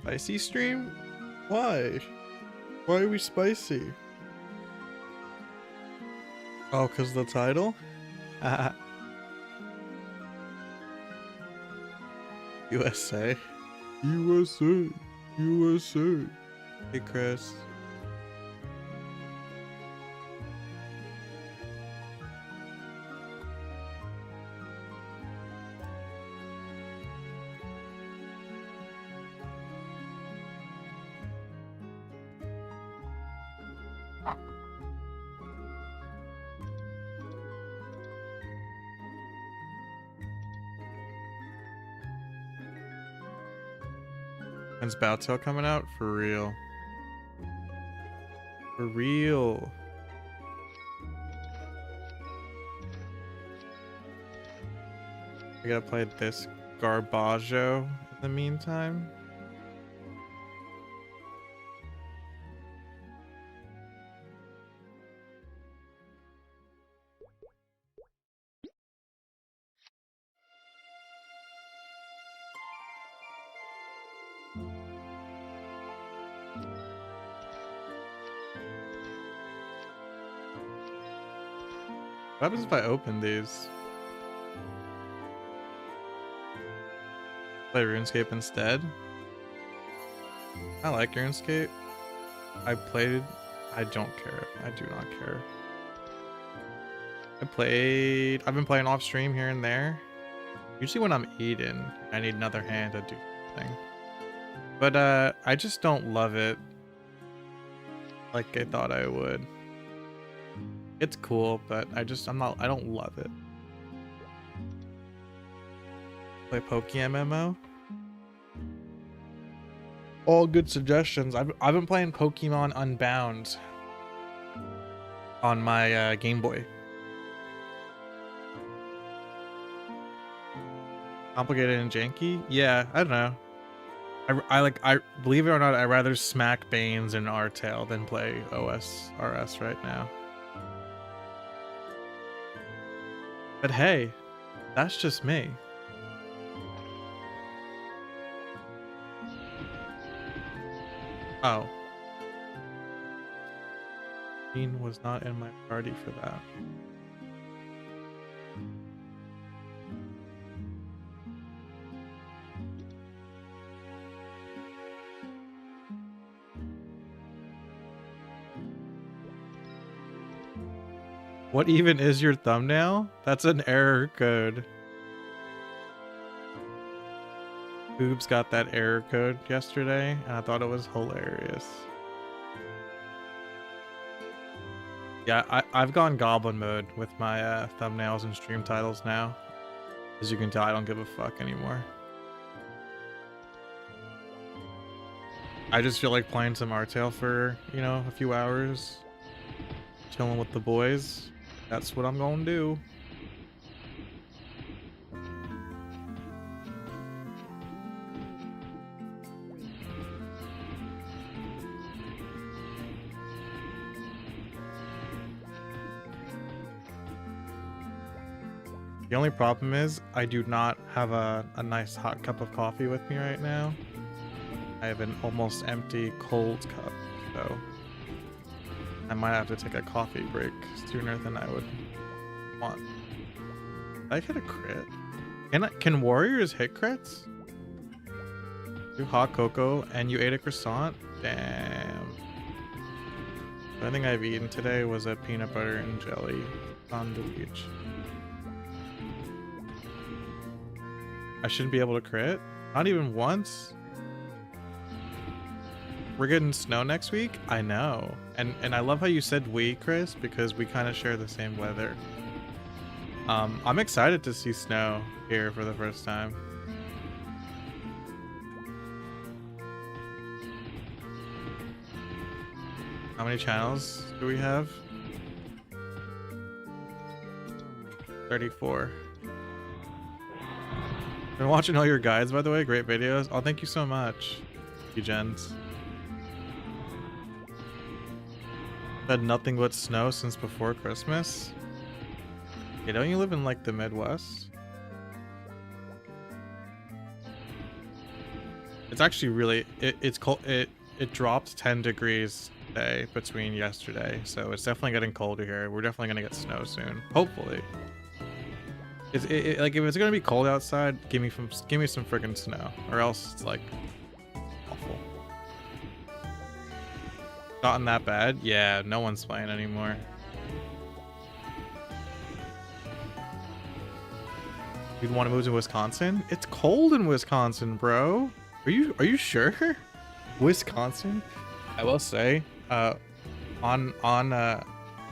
Spicy stream? Why? Why are we spicy? Oh, because the title? USA. USA. USA. Hey, Chris. When's Bowtail coming out? For real. For real. I gotta play this Garbaggio in the meantime. What happens if I open these? Play RuneScape instead? I like RuneScape. I don't care. I do not care. I've been playing off stream here and there. Usually when I'm eating, I need another hand to do something. But I just don't love it like I thought I would. It's cool, but I don't love it. Play Poke MMO? All good suggestions. I've been playing Pokemon Unbound on my Game Boy. Complicated and janky? Yeah, I don't know. I believe it or not, I'd rather smack Banes and Artail than play OSRS right now. But hey, that's just me. Oh. Dean was not in my party for that. What even is your thumbnail? That's an error code. Boobs got that error code yesterday, and I thought it was hilarious. Yeah, I've gone goblin mode with my thumbnails and stream titles now. As you can tell, I don't give a fuck anymore. I just feel like playing some Artail for, you know, a few hours. Chilling with the boys. That's what I'm gonna do. The only problem is I do not have a nice hot cup of coffee with me right now. I have an almost empty cold cup, so I might have to take a coffee break sooner than I would want. Did I hit a crit? Can warriors hit crits? Do hot cocoa and you ate a croissant? Damn. The only thing I've eaten today was a peanut butter and jelly on the beach. I shouldn't be able to crit? Not even once? We're getting snow next week? I know. And I love how you said we, Chris, because we kind of share the same weather. I'm excited to see snow here for the first time. How many channels do we have? 34. Been watching all your guides, by the way. Great videos. Oh, thank you so much, you gens. Had nothing but snow since before Christmas. Yeah, don't you live in like the Midwest? It's actually really it's cold. It dropped 10 degrees today between yesterday, so it's definitely getting colder here. We're definitely gonna get snow soon, hopefully. Like if it's gonna be cold outside, give me some freaking snow, or else it's like awful. Gotten that bad? Yeah, no one's playing anymore. You'd want to move to Wisconsin? It's cold in Wisconsin, bro. Are you sure? Wisconsin? I will say, on on uh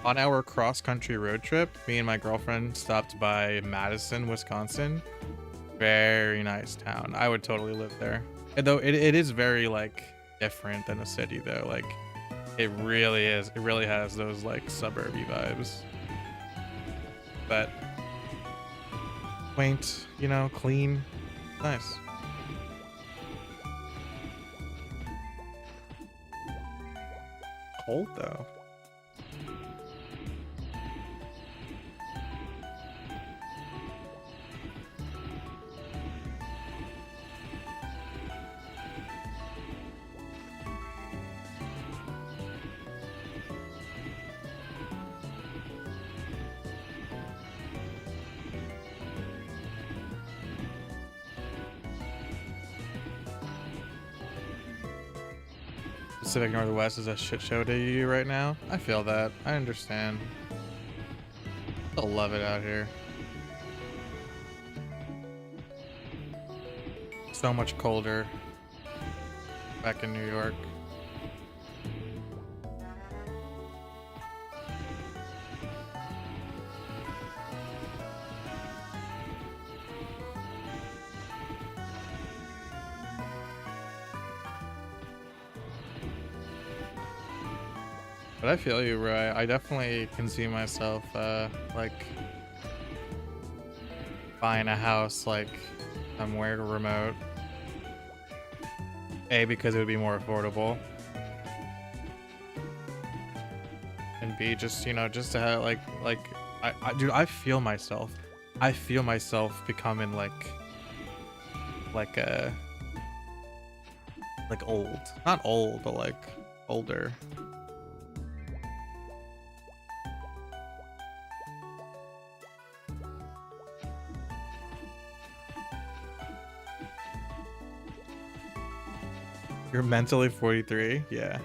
on our cross country road trip, me and my girlfriend stopped by Madison, Wisconsin. Very nice town. I would totally live there. And though it is very like different than a city though. Like it really is. It really has those like suburby vibes. But quaint, you know, clean, nice. Cold though. Pacific Northwest is a shit show to you right now. I feel that. I understand. I love it out here. So much colder back in New York. But I feel you, bro. I definitely can see myself, like, buying a house, like, somewhere remote. A, because it would be more affordable. And B, just, you know, just to have, dude, I feel myself. I feel myself becoming, like old. Not old, but, like, older. You're mentally 43? Yeah.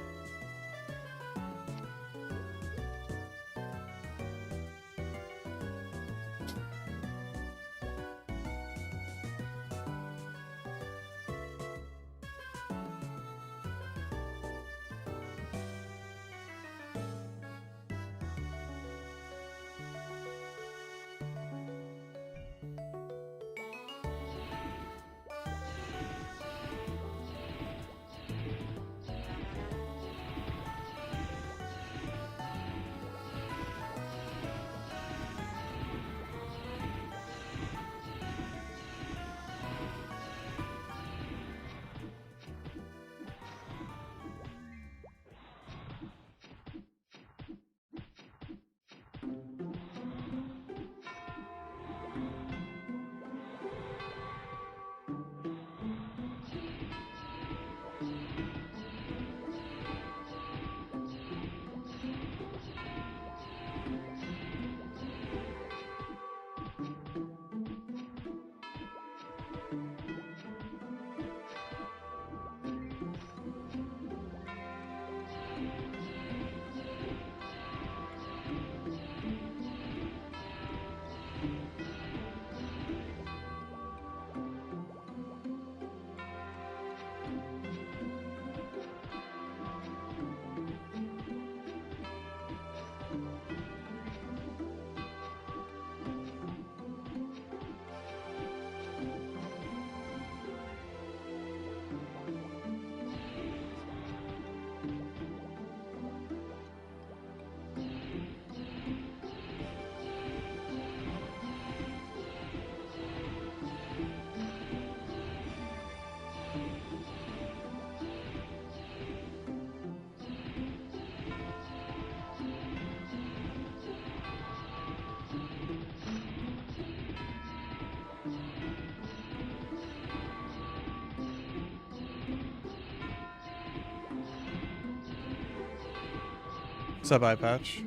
What's up, eye patch?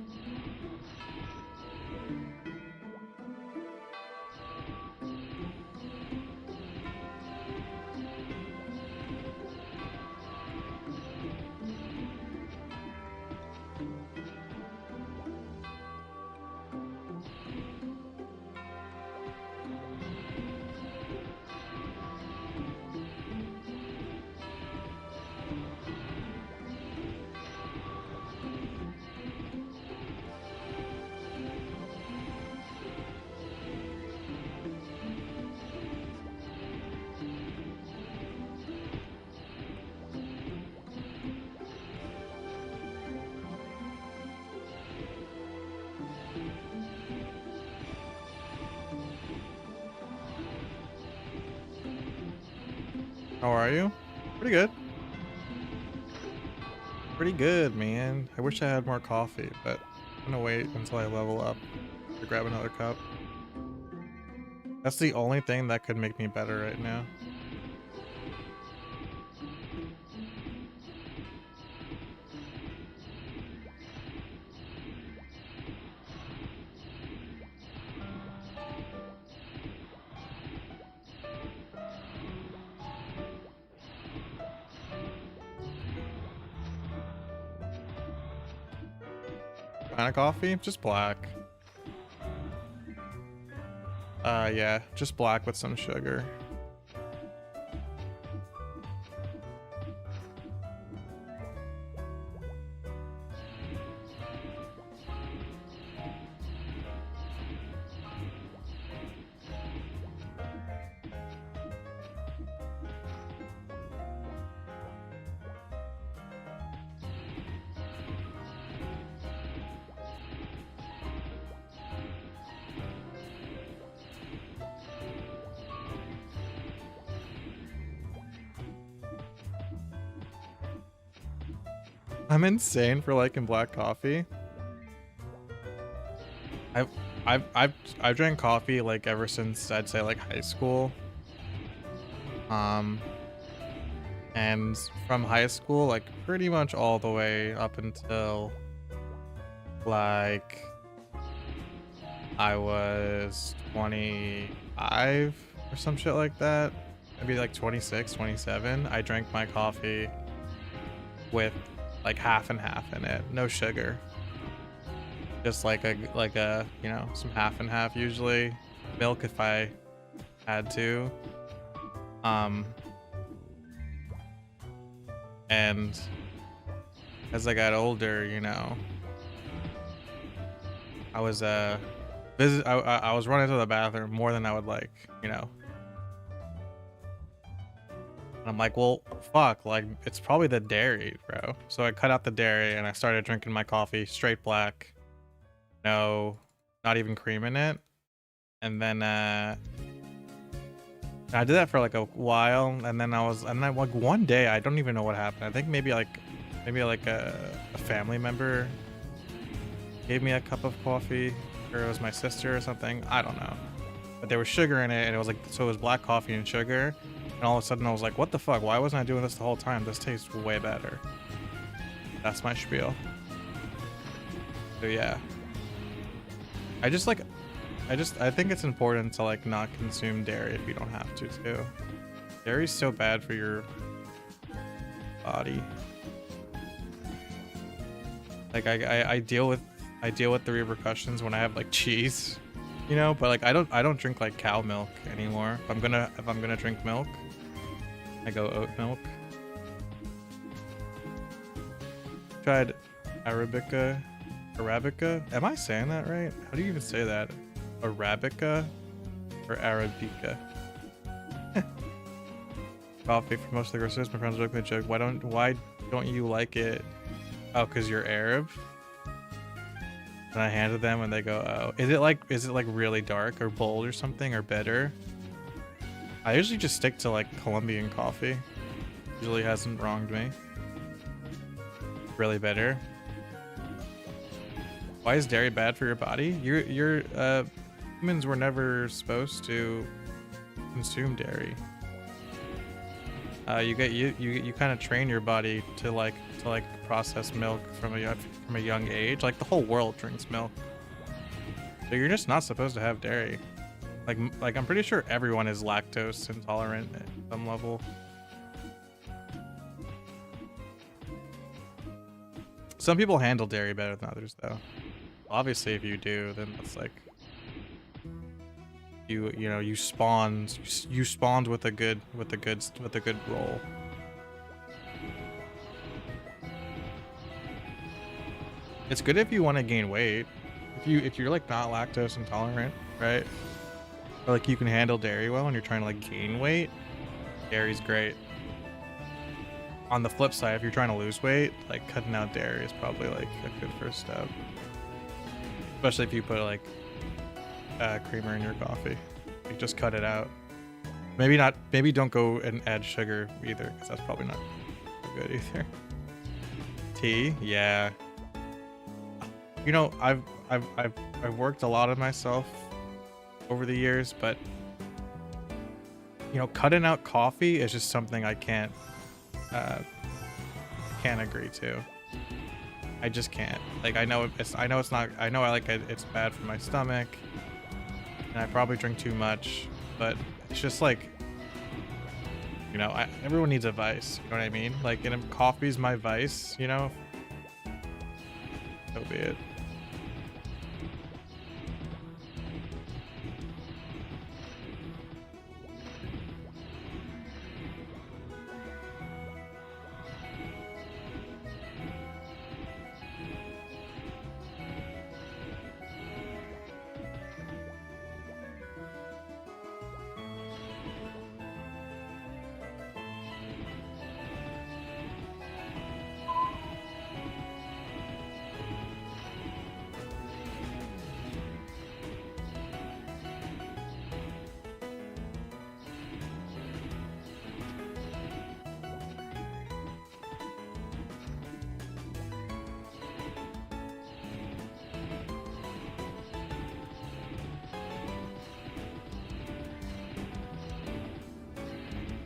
How are you? Pretty good. Pretty good, man. I wish I had more coffee, but I'm gonna wait until I level up to grab another cup. That's the only thing that could make me better right now. Kind of coffee? Just black. Yeah, just black with some sugar. I'm insane for liking black coffee. I've I've drank coffee like ever since I'd say like high school. Um and from high school like pretty much all the way up until like I was 25 or some shit like that. Maybe like 26, 27. I drank my coffee with like half and half in it, no sugar. Just like a you know, some half and half usually. Milk if I had to. And as I got older, you know, I was I was running to the bathroom more than I would like, you know. And I'm like, well, fuck, like it's probably the dairy, bro. So I cut out the dairy and I started drinking my coffee straight black. No, not even cream in it. And then I did that for like a while, and then like one day I don't even know what happened. I think maybe like a family member gave me a cup of coffee, or it was my sister or something. I don't know. But there was sugar in it, and it was like, so it was black coffee and sugar. And all of a sudden I was like, what the fuck? Why wasn't I doing this the whole time? This tastes way better. That's my spiel. So yeah. I think it's important to like not consume dairy if you don't have to too. Dairy's so bad for your body. Like I deal with the repercussions when I have like cheese, you know, but like I don't drink like cow milk anymore. If I'm gonna drink milk, I go oat milk. Tried Arabica. Am I saying that right? How do you even say that? Arabica or Arabica? Coffee for most of the groceries. My friends joke, they joke. Why don't you like it? Oh, because you're Arab? And I handed them and they go, oh. Is it like really dark or bold or something or bitter? I usually just stick to like Colombian coffee. Usually hasn't wronged me. Really bitter. Why is dairy bad for your body? Humans were never supposed to consume dairy. You kind of train your body to like to like process milk from a young age. Like the whole world drinks milk, so you're just not supposed to have dairy. Like I'm pretty sure everyone is lactose intolerant at some level. Some people handle dairy better than others, though. Obviously, if you do, then that's like you spawned with a good role. It's good if you want to gain weight. If you're like not lactose intolerant, right? Or like you can handle dairy well and you're trying to like gain weight, dairy's great. On the flip side, if you're trying to lose weight, like cutting out dairy is probably like a good first step. Especially if you put like creamer in your coffee. You just cut it out. Maybe don't go and add sugar either, because that's probably not good either. Tea, yeah. You know, I've worked a lot of myself over the years, but you know, cutting out coffee is just something I can't agree to. I just can't. Like I know it's not. I know it's bad for my stomach, and I probably drink too much. But it's just like, you know, everyone needs a vice. You know what I mean? Like, and if coffee's my vice, you know, so be it.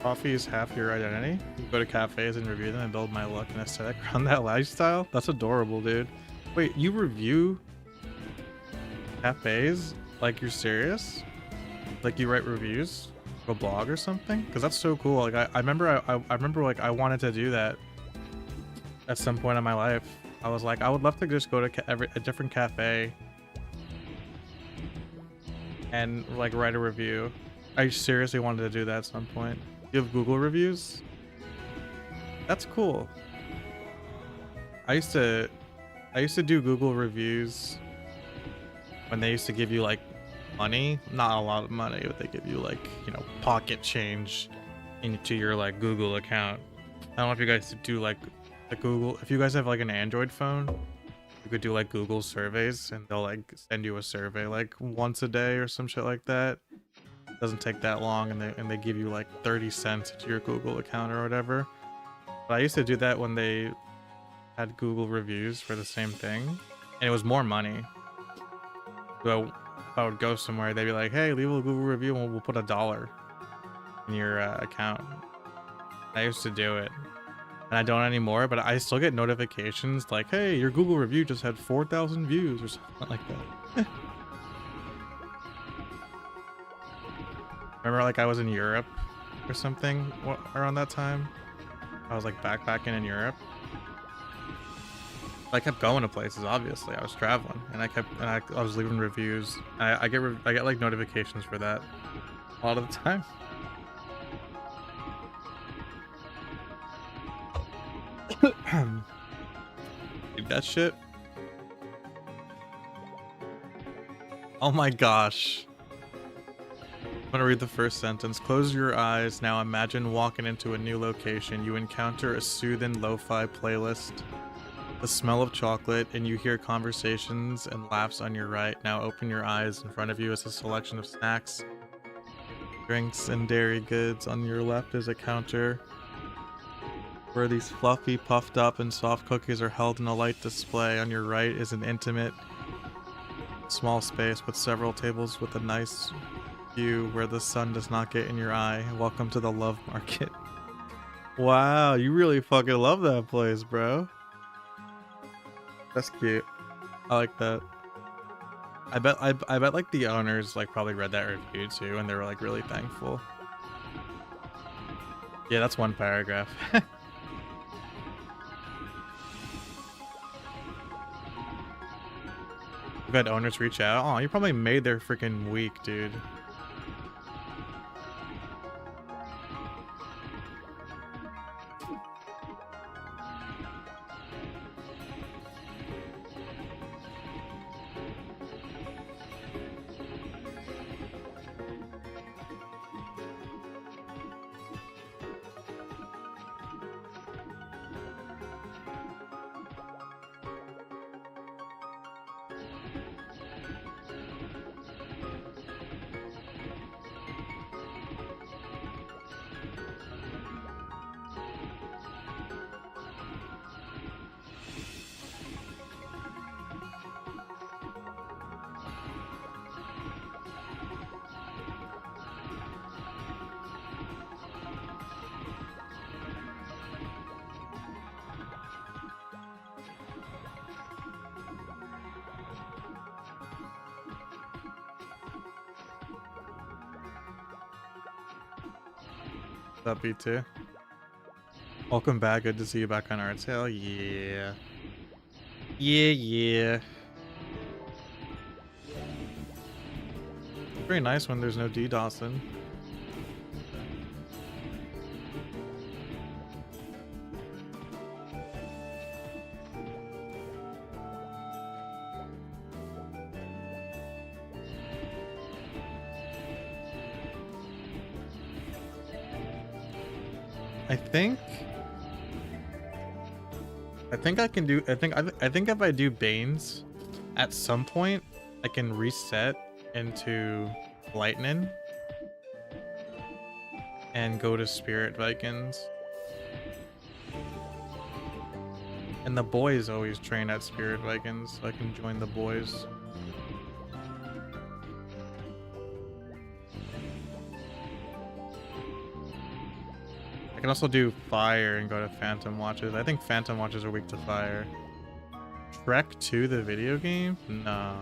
Coffee is half your identity. You go to cafes and review them and build my luck and aesthetic around that lifestyle. That's adorable, dude. Wait, you review cafes? Like you're serious? Like you write reviews? A blog or something? Because that's so cool. Like I remember I remember like I wanted to do that at some point in my life. I was like, I would love to just go to a different cafe and like write a review. I seriously wanted to do that at some point. You have Google reviews? That's cool. I used to do Google reviews when they used to give you like money, not a lot of money, but they give you like, you know, pocket change into your like Google account. I don't know if you guys do like the Google, if you guys have like an Android phone, you could do like Google surveys and they'll like send you a survey like once a day or some shit like that. Doesn't take that long, and they give you like 30 cents to your Google account or whatever. But I used to do that when they had Google reviews for the same thing, and it was more money. So if I would go somewhere, they'd be like, hey, leave a Google review and we'll put $1 in your account. I used to do it, and I don't anymore, but I still get notifications like, hey, your Google review just had 4,000 views or something like that. Remember, like I was in Europe or something around that time. I was like backpacking in Europe. I kept going to places. Obviously, I was traveling, and I was leaving reviews. I get like notifications for that a lot of the time. Dude, that shit. Oh my gosh. I'm gonna read the first sentence. Close your eyes. Now imagine walking into a new location. You encounter a soothing lo-fi playlist, the smell of chocolate, and you hear conversations and laughs on your right. Now open your eyes. In front of you is a selection of snacks, drinks, and dairy goods. On your left is a counter where these fluffy, puffed up, and soft cookies are held in a light display. On your right is an intimate, small space with several tables with a nice view where the sun does not get in your eye. Welcome to the love market. Wow, you really fucking love that place, bro. That's cute. I like that. I bet like the owners like probably read that review too, and they were like really thankful. Yeah, that's one paragraph. You've had owners reach out. Oh, you probably made their freaking week, dude. That beat too. Welcome back. Good to see you back on Arts. Hell yeah. Yeah. Very nice when there's no D Dawson. I think I can do. I think if I do Banes, at some point I can reset into Lightning and go to Spirit Vikings. And the boys always train at Spirit Vikings, so I can join the boys. I can also do Fire and go to Phantom Watches. I think Phantom Watches are weak to Fire. Trek 2, the video game? Nah.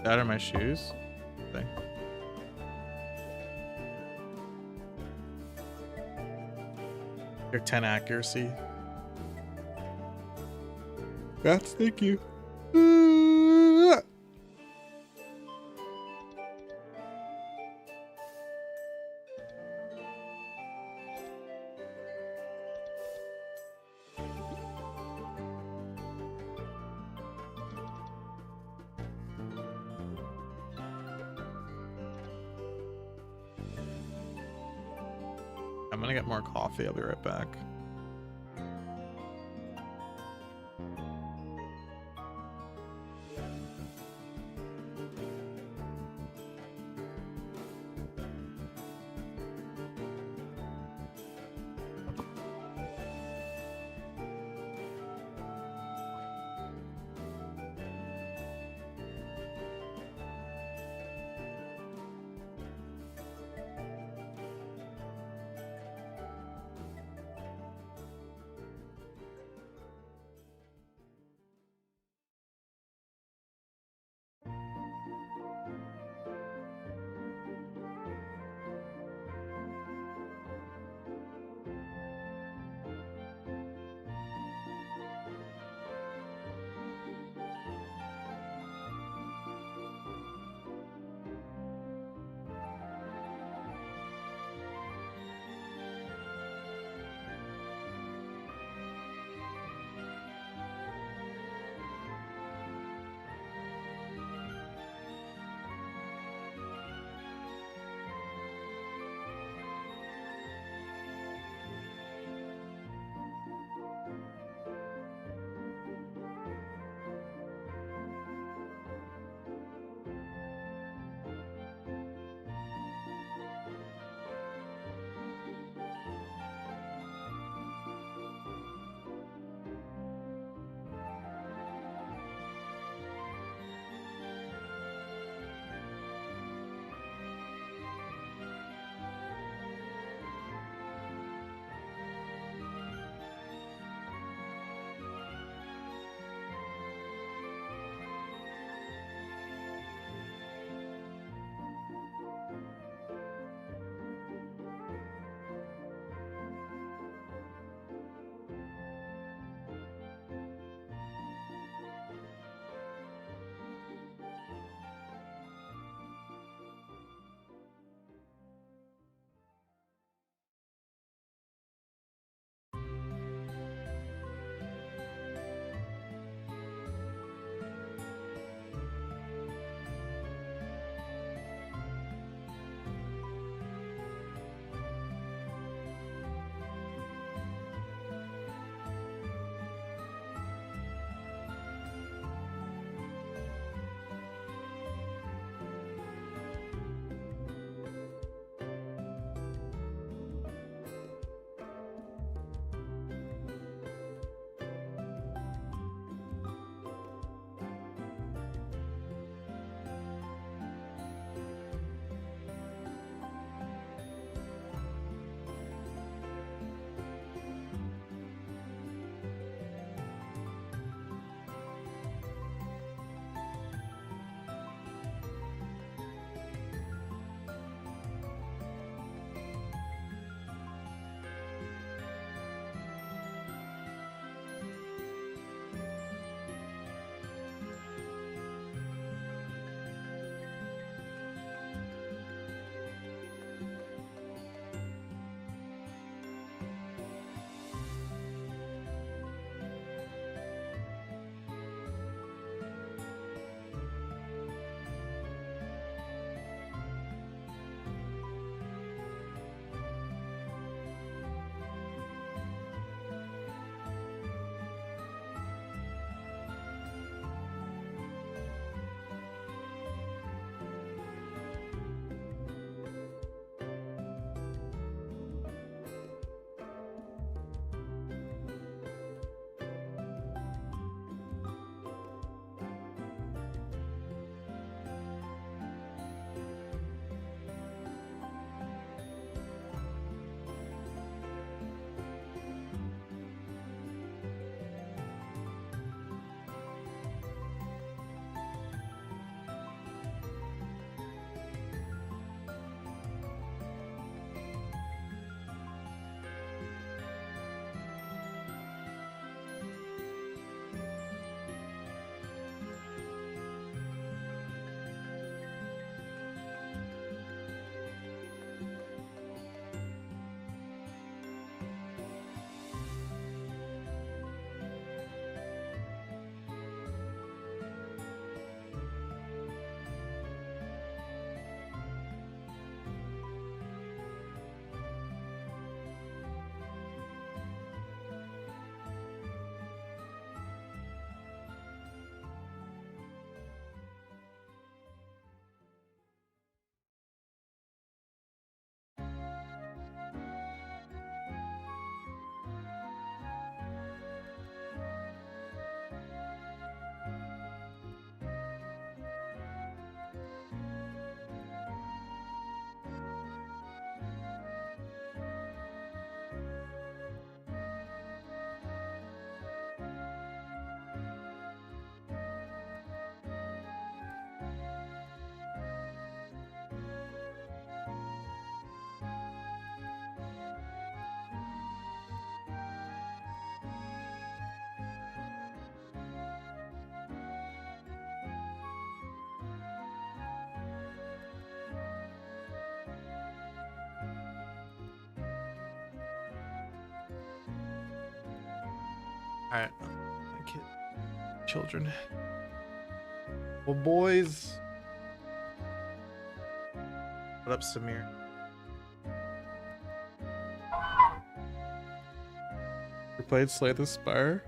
That are my shoes? Okay. They're 10 accuracy. That's thank you. I'm gonna get more coffee. I'll be right back. Alright. My kid. Children. Well, boys. What up, Samir? We played Slay the Spire.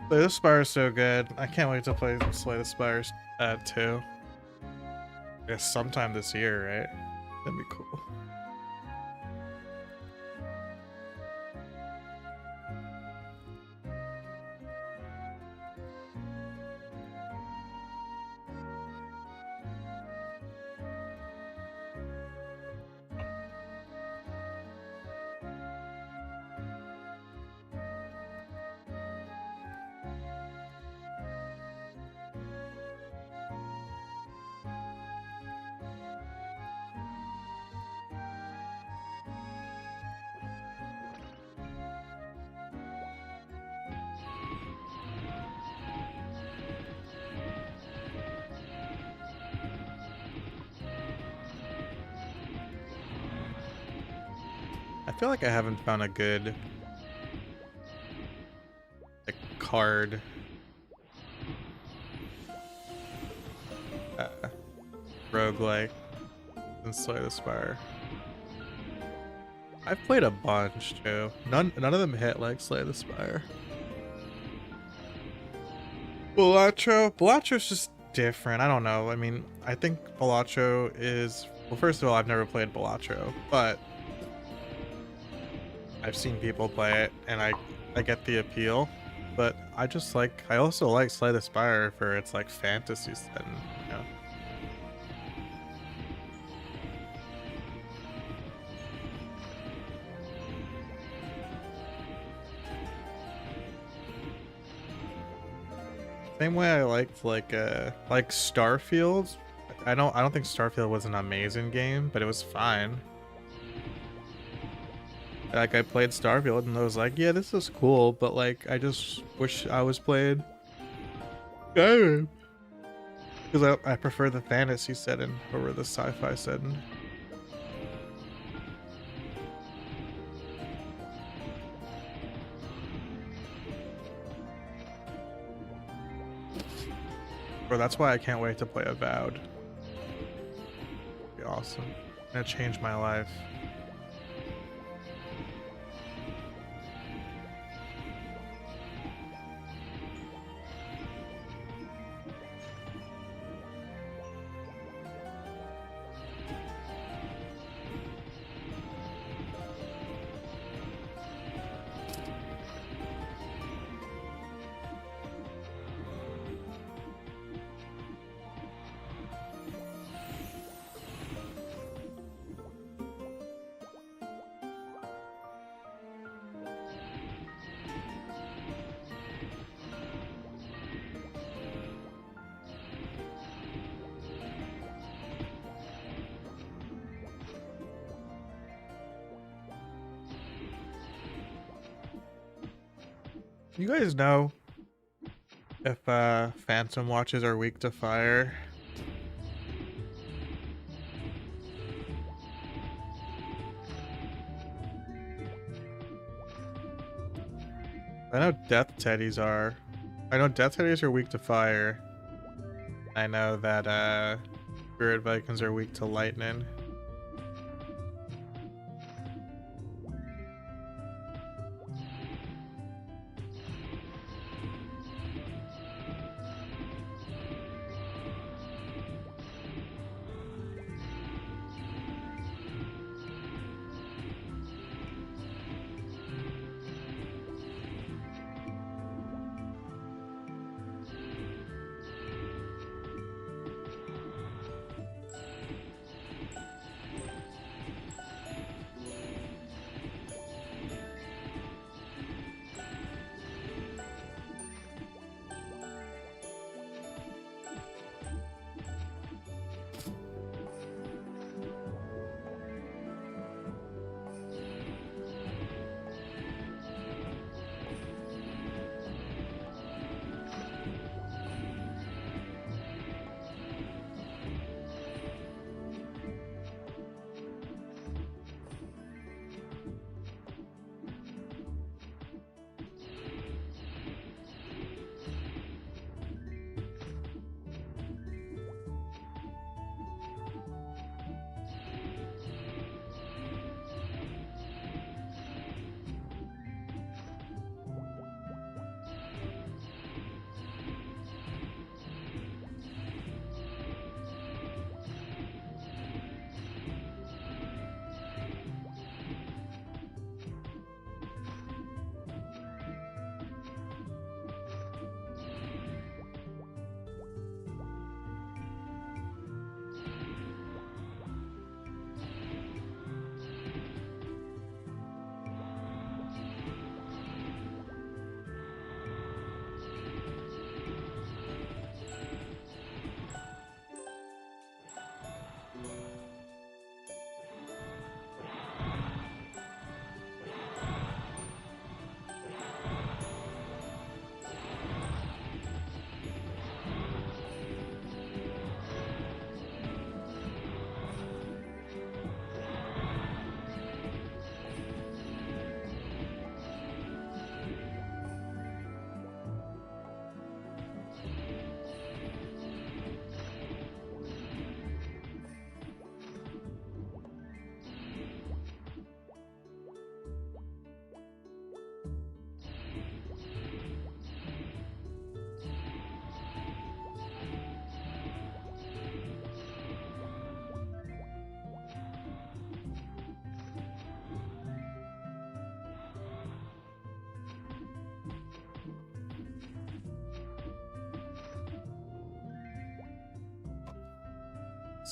Slay the Spire is so good. I can't wait to play Slay the Spire 2. I guess sometime this year, right? That'd be cool. I feel like I haven't found a good card roguelike in Slay the Spire. I've played a bunch too. None of them hit like Slay the Spire. Balatro's just different. I don't know. I mean, I think Balatro is, well, first of all, I've never played Balatro, but I've seen people play it and I get the appeal, but I also like Slay the Spire for its like fantasy setting, you know. Same way I liked like Starfield. I don't think Starfield was an amazing game, but it was fine. Like, I played Starfield and I was like, yeah, this is cool, but like, I just wish I was playing Skyrim. Because I prefer the fantasy setting over the sci-fi setting. Bro, that's why I can't wait to play Avowed. It'd be awesome. It's gonna change my life. You guys know if Phantom watches are weak to fire? I know Death Teddies are. I know Death Teddies are weak to fire. I know that Spirit Vikings are weak to lightning.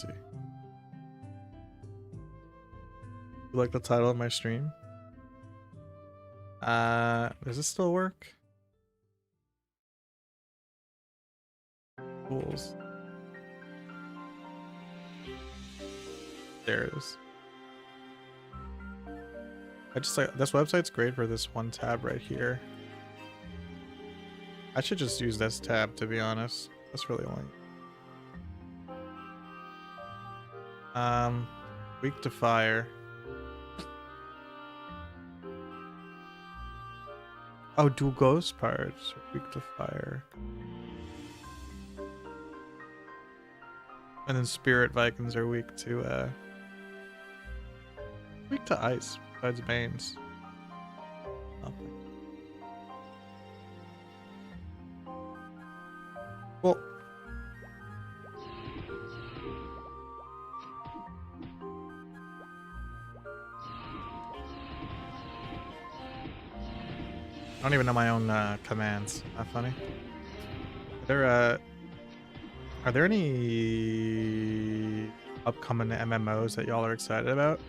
see. You like the title of my stream? Does this still work? Tools. There it is. I just like this website's great for this one tab right here. I should just use this tab, to be honest. That's really only. Weak to fire. Oh, dual ghost parts. Weak to fire. And then spirit Vikings are weak to ice, besides Banes. Nothing. Well, I don't even know my own commands. Not funny. Are there any upcoming MMOs that y'all are excited about?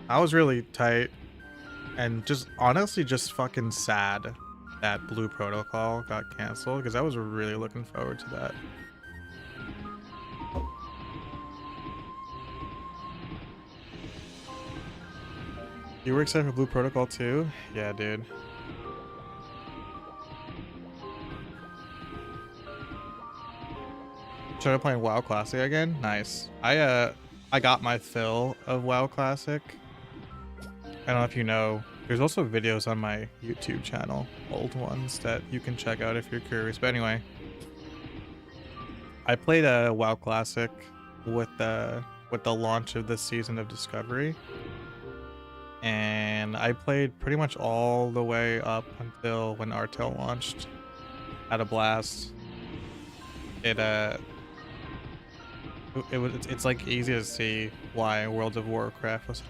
I was really tight and just honestly just fucking sad that Blue Protocol got canceled because I was really looking forward to that. You were excited for Blue Protocol too? Yeah, dude. Started playing WoW Classic again? Nice. I got my fill of WoW Classic. I don't know if you know, there's also videos on my YouTube channel, old ones that you can check out if you're curious. But anyway, I played a WoW Classic with the launch of this season of Discovery. And I played pretty much all the way up until when Artel launched. Had a blast. It's like easy to see why World of Warcraft was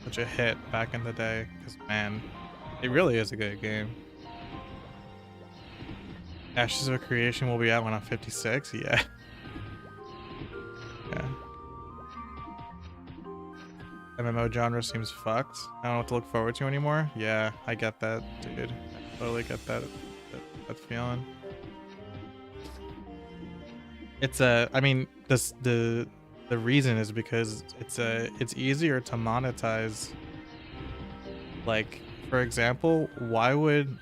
such a hit back in the day, because man, it really is a good game. Ashes of Creation will be out when I'm 56. Yeah. Yeah. MMO genre seems fucked. I don't know what to look forward to anymore. Yeah, I get that, dude. I totally get that feeling. It's I mean, the reason is because it's easier to monetize. Like, for example, why would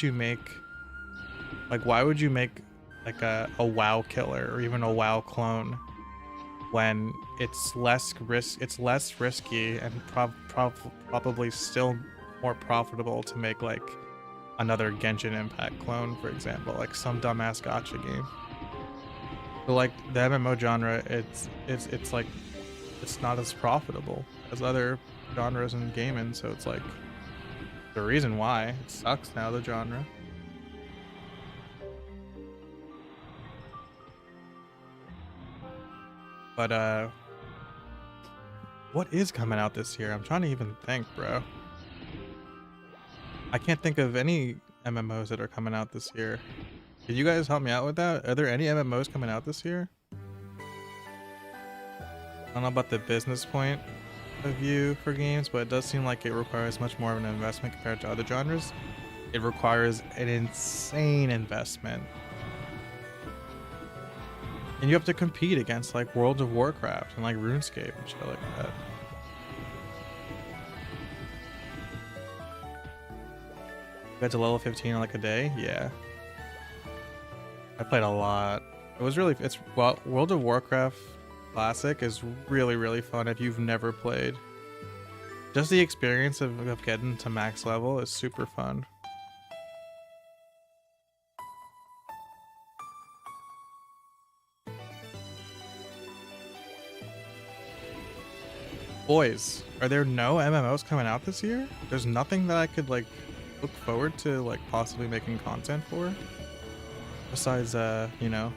you make like a WoW killer or even a WoW clone when it's less risky and probably still more profitable to make like another Genshin Impact clone, for example, like some dumbass gacha game. So like the MMO genre, it's like it's not as profitable as other genres in gaming, so it's like the reason why it sucks now, the genre. But what is coming out this year? I'm trying to even think, bro. I can't think of any MMOs that are coming out this year. Can you guys help me out with that? Are there any MMOs coming out this year? I don't know about the business point of view for games, but it does seem like it requires much more of an investment compared to other genres. It requires an insane investment. And you have to compete against like World of Warcraft and like RuneScape and shit like that. You got to level 15 in like a day? Yeah. I played a lot. It was really, well, World of Warcraft Classic is really fun if you've never played. Just the experience of getting to max level is super fun. Boys, are there no MMOs coming out this year? There's nothing that I could like look forward to like possibly making content for? Besides, you know,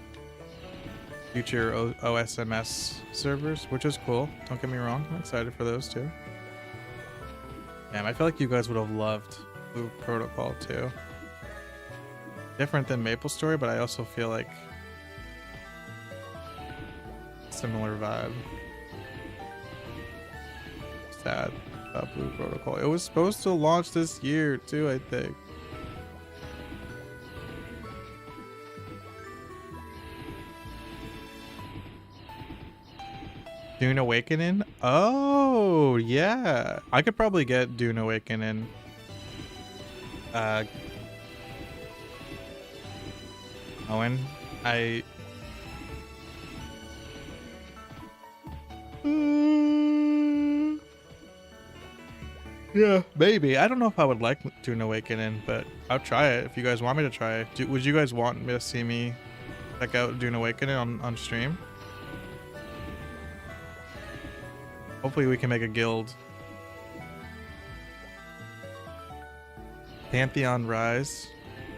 future OSMS servers, which is cool. Don't get me wrong. I'm excited for those too. Damn, I feel like you guys would have loved Blue Protocol too. Different than MapleStory, but I also feel like similar vibe. Sad about Blue Protocol. It was supposed to launch this year too, I think. Dune Awakening? Oh, yeah. I could probably get Dune Awakening. Owen, yeah, maybe. I don't know if I would like Dune Awakening, but I'll try it if you guys want me to try it. Would you guys want me to see me check out Dune Awakening on stream? Hopefully we can make a guild. Pantheon Rise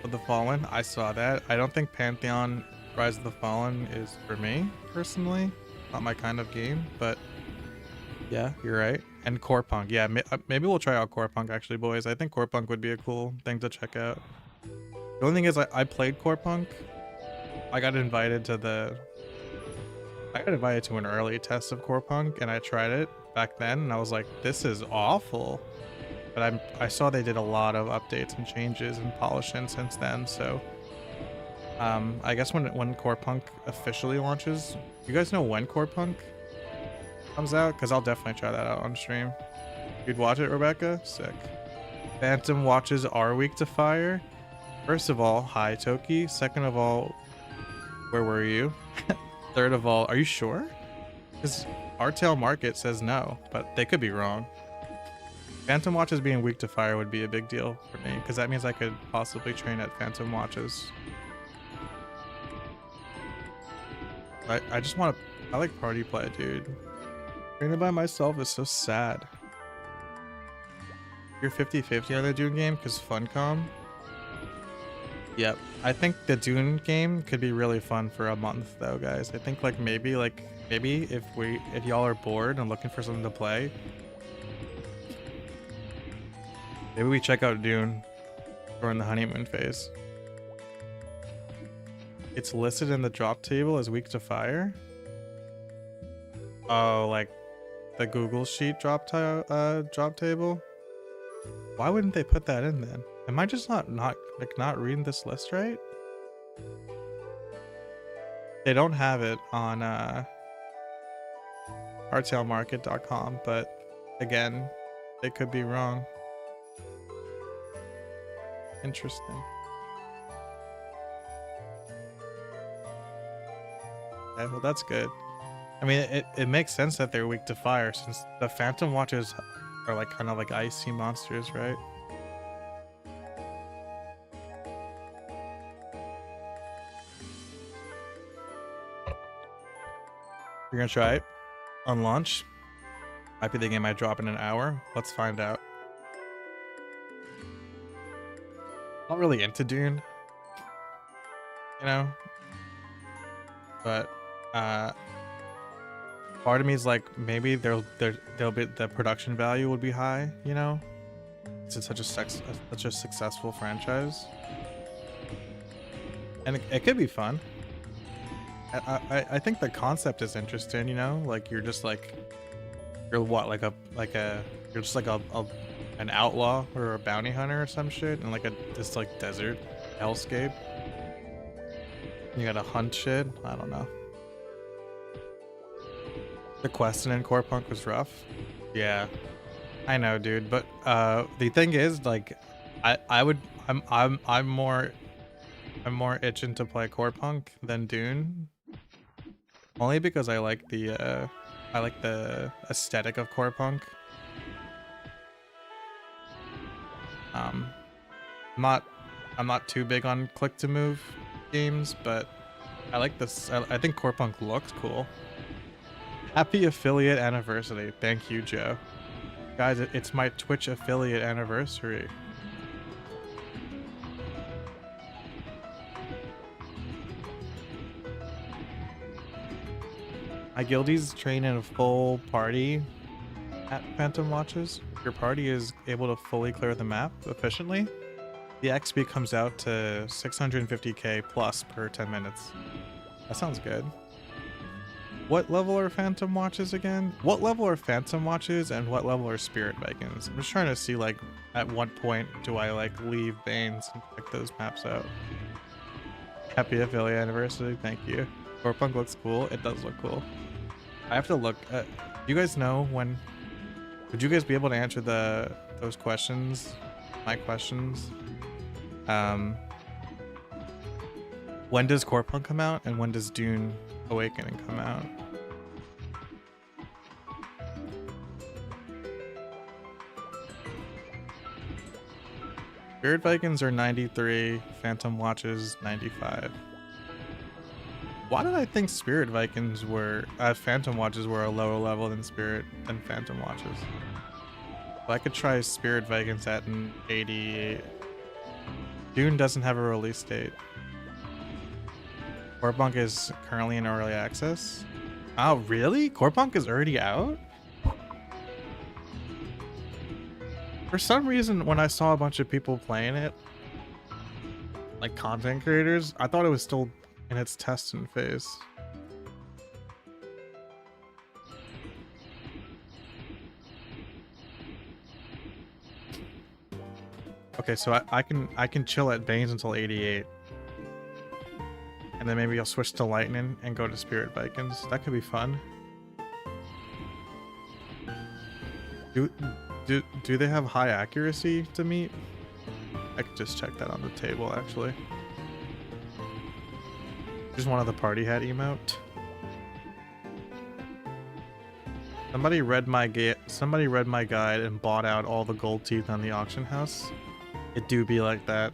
of the Fallen. I saw that. I don't think Pantheon Rise of the Fallen is for me, personally. Not my kind of game, but yeah, you're right. And Core Punk. Yeah, maybe we'll try out Core Punk, actually, boys. I think Core Punk would be a cool thing to check out. The only thing is, I played Core Punk. I got invited to an early test of Core Punk, and I tried it back then, and I was like, this is awful. But I saw they did a lot of updates and changes and polishing since then, so I guess when Core Punk officially launches, you guys know when Core Punk comes out? Because I'll definitely try that out on stream. You'd watch it, Rebecca? Sick. Phantom watches are weak to fire. First of all, hi Toki. Second of all, where were you? Third of all, are you sure? Because Rtail Market says no, but they could be wrong. Phantom Watches being weak to fire would be a big deal for me, because that means I could possibly train at Phantom Watches. I just want to... I like party play, dude. Training by myself is so sad. You're 50-50 on the Dune game because Funcom? Yep. I think the Dune game could be really fun for a month though, guys. I think maybe if y'all are bored and looking for something to play, maybe we check out Dune during the honeymoon phase. It's listed in the drop table as weak to fire. Oh, like the Google Sheet drop table. Why wouldn't they put that in then? Am I just not reading this list right? They don't have it on rtailmarket.com, but again, they could be wrong. Interesting. Okay, well that's good. I mean, it makes sense that they're weak to fire since the Phantom Watches are kind of like icy monsters, right? You're gonna try it on launch? Might be the game I drop in an hour. Let's find out. Not really into Dune, you know, but part of me is like, maybe there'll be the production value would be high, you know. It's such a successful franchise, and it could be fun. I think the concept is interesting, you know, like you're just like you're just like an outlaw or a bounty hunter or some shit in this desert hellscape. You gotta hunt shit. I don't know. The questing in Core Punk was rough. Yeah, I know, dude. But the thing is, I'm more itching to play Core Punk than Dune. Only because I like the aesthetic of Core Punk. I'm not too big on click to move games, but I like this. I think Core Punk looks cool. Happy affiliate anniversary. Thank you, Joe. Guys, it's my Twitch affiliate anniversary. My guildies train in a full party at Phantom Watches. If your party is able to fully clear the map efficiently, the XP comes out to 650k plus per 10 minutes. That sounds good. What level are Phantom Watches again? What level are Phantom Watches and what level are Spirit Vikings? I'm just trying to see like at what point do I like leave Banes and check those maps out. Happy affiliate anniversary, thank you. Corepunk looks cool. It does look cool. I have to look at, you guys know when, would you guys be able to answer those questions? My questions? When does Corepunk come out and when does Dune Awakening come out? Spirit Vikings are 93, Phantom Watches 95. Why did I think Spirit Vikings were, Phantom Watches were a lower level than Phantom Watches? Well, I could try Spirit Vikings at an 88. Dune doesn't have a release date. Corepunk is currently in early access. Oh, really? Corepunk is already out? For some reason, when I saw a bunch of people playing it, like content creators, I thought it was still in its testing phase. Okay, so I can chill at Banes until 88. And then maybe I'll switch to Lightning and go to Spirit Vikings. That could be fun. Do they have high accuracy to meet? I could just check that on the table, actually. Just one of the party hat emote. Somebody read my guide and bought out all the gold teeth on the auction house. It do be like that.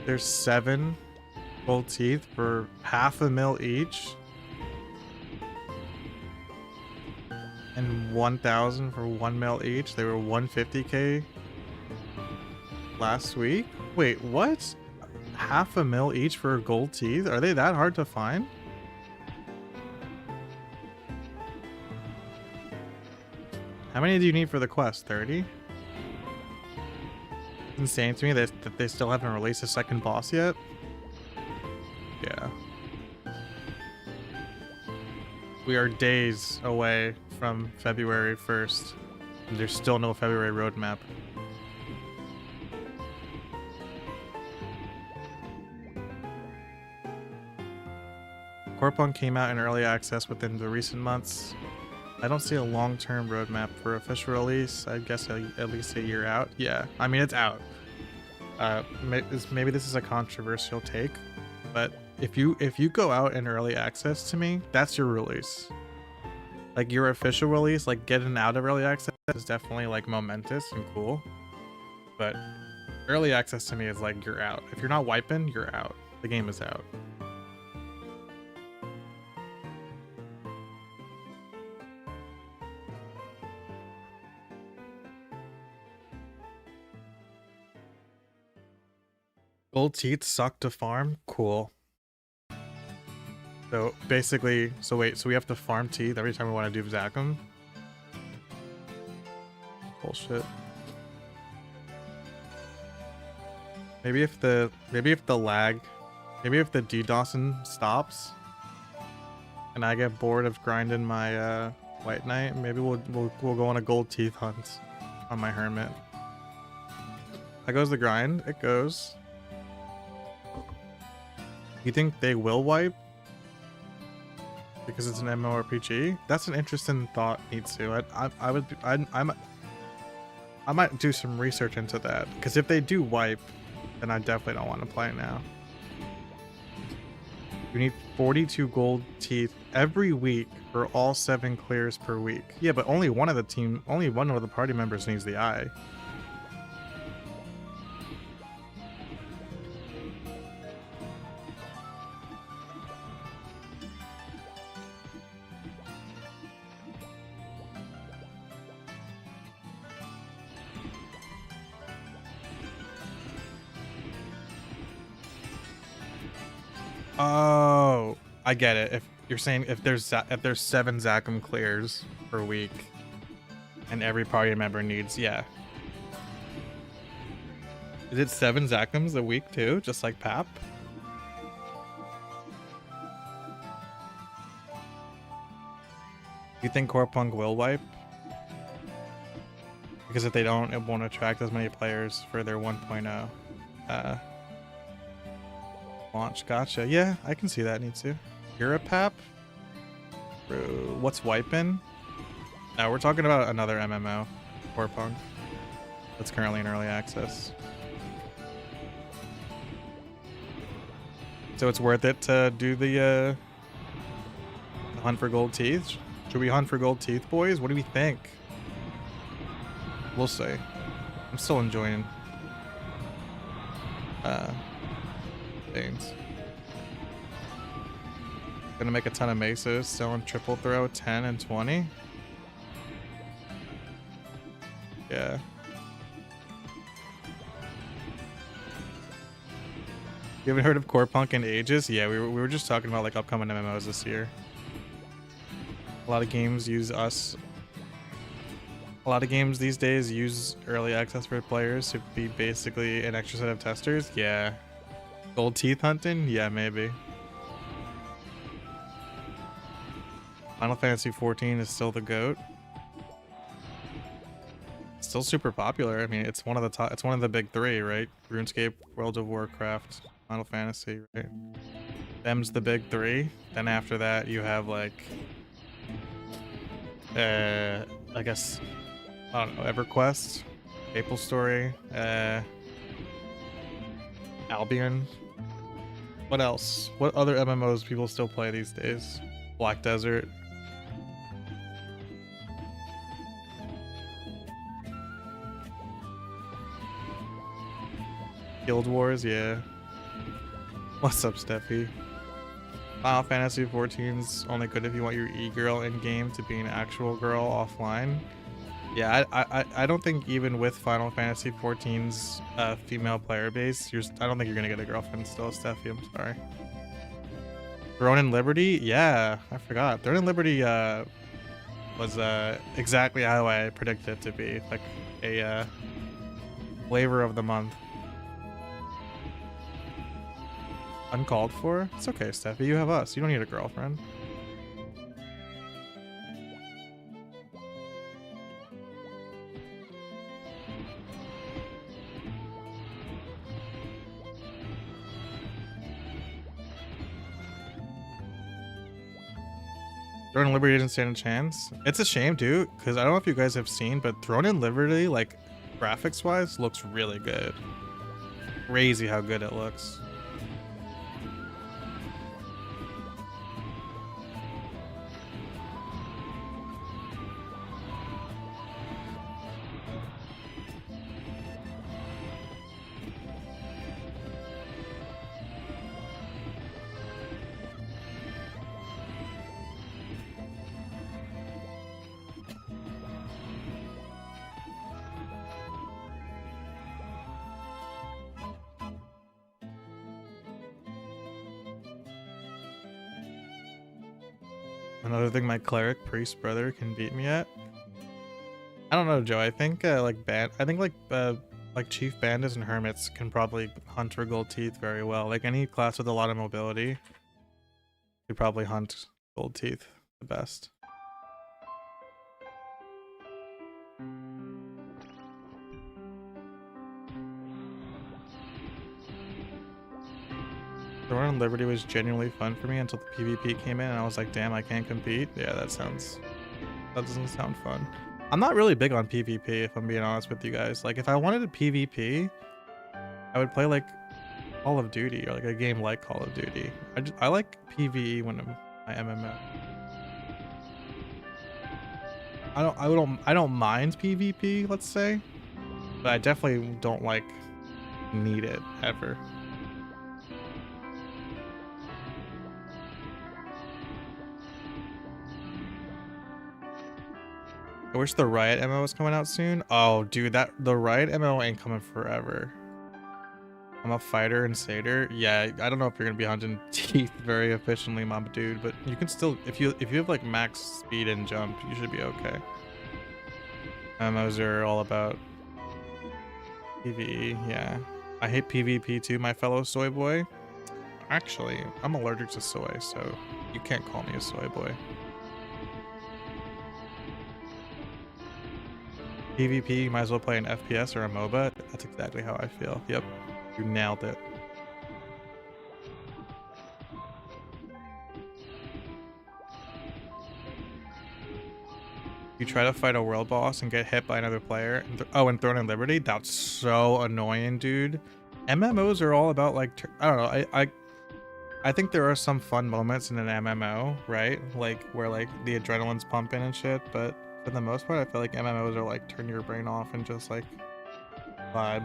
There's 7 gold teeth for $500,000 each. And 1,000 for $1,000,000 each. They were 150K last week. Wait, what? $500,000 each for gold teeth? Are they that hard to find? How many do you need for the quest? 30? Insane to me that they still haven't released a second boss yet. Yeah. We are days away from February 1st, and there's still no February roadmap. Corepunk came out in early access within the recent months. I don't see a long-term roadmap for official release. I guess at least a year out. Yeah, I mean, it's out. Maybe this is a controversial take, but if you go out in early access to me, that's your release. Like your official release, like getting out of early access is definitely like momentous and cool, but early access to me is like you're out. If you're not wiping, you're out. The game is out. Gold teeth suck to farm? Cool. So basically, so we have to farm teeth every time we want to do Zakum? Bullshit. Maybe if the DDoSing stops and I get bored of grinding my White Knight, maybe we'll go on a gold teeth hunt on my Hermit. How goes the grind? It goes. You think they will wipe? Because it's an MMORPG? That's an interesting thought, Nitsu. I might do some research into that. Because if they do wipe, then I definitely don't want to play now. You need 42 gold teeth every week for all 7 clears per week. Yeah, but only one of the party members needs the eye. Oh, I get it. If you're saying if there's 7 Zachem clears per week, and every party member needs, yeah. Is it 7 Zachems a week too, just like Pap? You think Core Punk will wipe? Because if they don't, it won't attract as many players for their 1.0 launch. Gotcha. Yeah, I can see that. Need to. You're a Pap? Bro, what's wiping? No, we're talking about another MMO, Core Punk, that's currently in early access. So it's worth it to do the hunt for gold teeth? Should we hunt for gold teeth, boys? What do we think? We'll see. I'm still enjoying things. Gonna make a ton of mesas, selling triple throw 10 and 20. Yeah. You haven't heard of Core Punk in ages? Yeah, we were just talking about like upcoming MMOs this year. A lot of games use us. A lot of games these days use early access for players to be basically an extra set of testers. Yeah. Gold teeth hunting? Yeah, maybe. Final Fantasy 14 is still the GOAT. Still super popular. I mean, it's one of the top, it's one of the big 3, right? RuneScape, World of Warcraft, Final Fantasy, right? Them's the big 3. Then after that, you have like, I guess, I don't know, EverQuest, Maple Story, Albion. What else? What other MMOs people still play these days? Black Desert. Guild Wars, yeah. What's up, Steffi? Final Fantasy 14's only good if you want your e-girl in-game to be an actual girl offline. Yeah, I don't think even with Final Fantasy 14's female player base, I don't think you're gonna get a girlfriend still, Steffi. I'm sorry. Throne and Liberty? Yeah, I forgot. Throne and Liberty was exactly how I predicted it to be, like a flavor of the month. Uncalled for? It's okay, Steffi. You have us. You don't need a girlfriend. Throne and Liberty didn't stand a chance. It's a shame, dude, because I don't know if you guys have seen, but Throne and Liberty, like, graphics-wise, looks really good. Crazy how good it looks. Another thing my cleric priest brother can beat me at. I don't know, Joe. I think like chief bandits and hermits can probably hunt for gold teeth very well. Like any class with a lot of mobility could probably hunt gold teeth the best. Throne and Liberty was genuinely fun for me until the PvP came in and I was like, damn, I can't compete. Yeah, that doesn't sound fun. I'm not really big on PvP, if I'm being honest with you guys. Like, if I wanted a PvP, I would play like Call of Duty or like a game like Call of Duty. I like PvE when I'm my MMO. I don't mind PvP, let's say, but I definitely don't like need it ever. I wish the Riot MMO was coming out soon. Oh, dude, the Riot MMO ain't coming forever. I'm a fighter and satyr. Yeah, I don't know if you're gonna be hunting teeth very efficiently, my dude, but you can still, if you have like max speed and jump, you should be okay. MMOs are all about PvE. Yeah, I hate PvP too, my fellow soy boy. Actually, I'm allergic to soy, so you can't call me a soy boy. PvP, you might as well play an FPS or a MOBA. That's exactly how I feel. Yep, you nailed it. You try to fight a world boss and get hit by another player. And thrown in Liberty? That's so annoying, dude. MMOs are all about like, I don't know. I think there are some fun moments in an MMO, right? Like where like the adrenaline's pumping and shit. But for the most part, I feel like MMOs are like turn your brain off and just like vibe.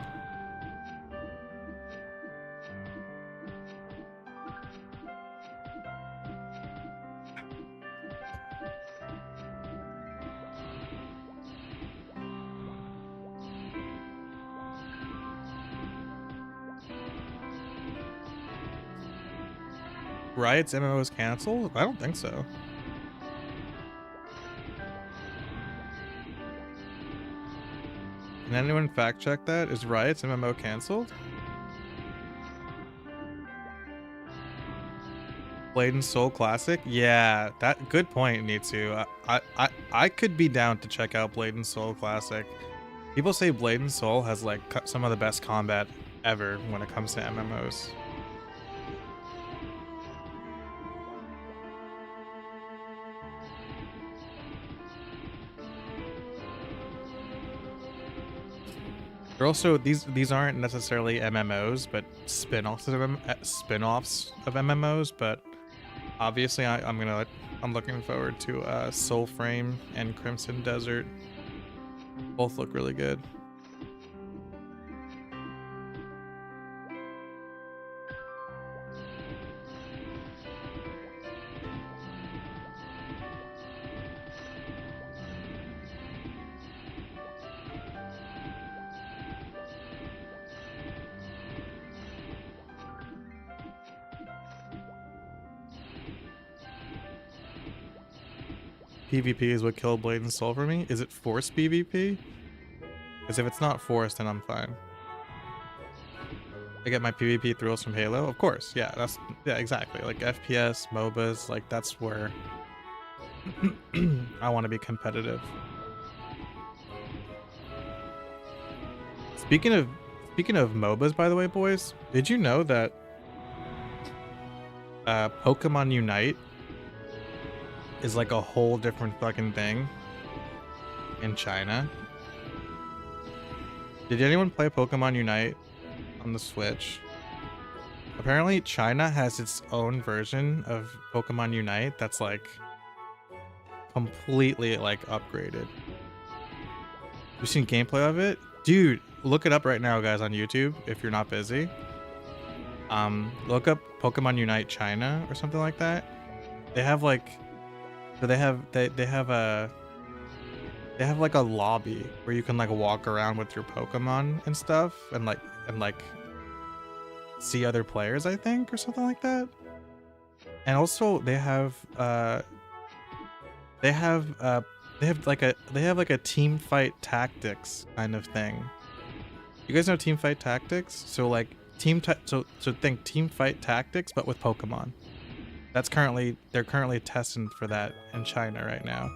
Riot's MMO is canceled? I don't think so. Can anyone fact check that? Is Riot's MMO canceled? Blade and Soul Classic? Yeah, that good point, Nitsu. I could be down to check out Blade and Soul Classic. People say Blade and Soul has like some of the best combat ever when it comes to MMOs. They're also these aren't necessarily MMOs, but spin-offs of MMOs. But obviously, I'm looking forward to Soulframe and Crimson Desert. Both look really good. PvP is what killed Blade and Soul for me. Is it forced PvP? Because if it's not forced, then I'm fine. I get my PvP thrills from Halo? Of course, yeah, yeah, exactly. Like FPS, MOBAs, like that's where I want to be competitive. Speaking of MOBAs, by the way, boys, did you know that Pokemon Unite is like a whole different fucking thing in China? Did anyone play Pokemon Unite on the Switch? Apparently China has its own version of Pokemon Unite that's like completely like upgraded. You've seen gameplay of it? Dude, look it up right now, guys, on YouTube if you're not busy. Look up Pokemon Unite China or something like that. They have like they have like a lobby where you can like walk around with your Pokemon and stuff and like see other players, I think, or something like that. And also they have like a team fight tactics kind of thing. You guys know team fight tactics? So like so think team fight tactics but with Pokemon. They're currently testing for that in China right now.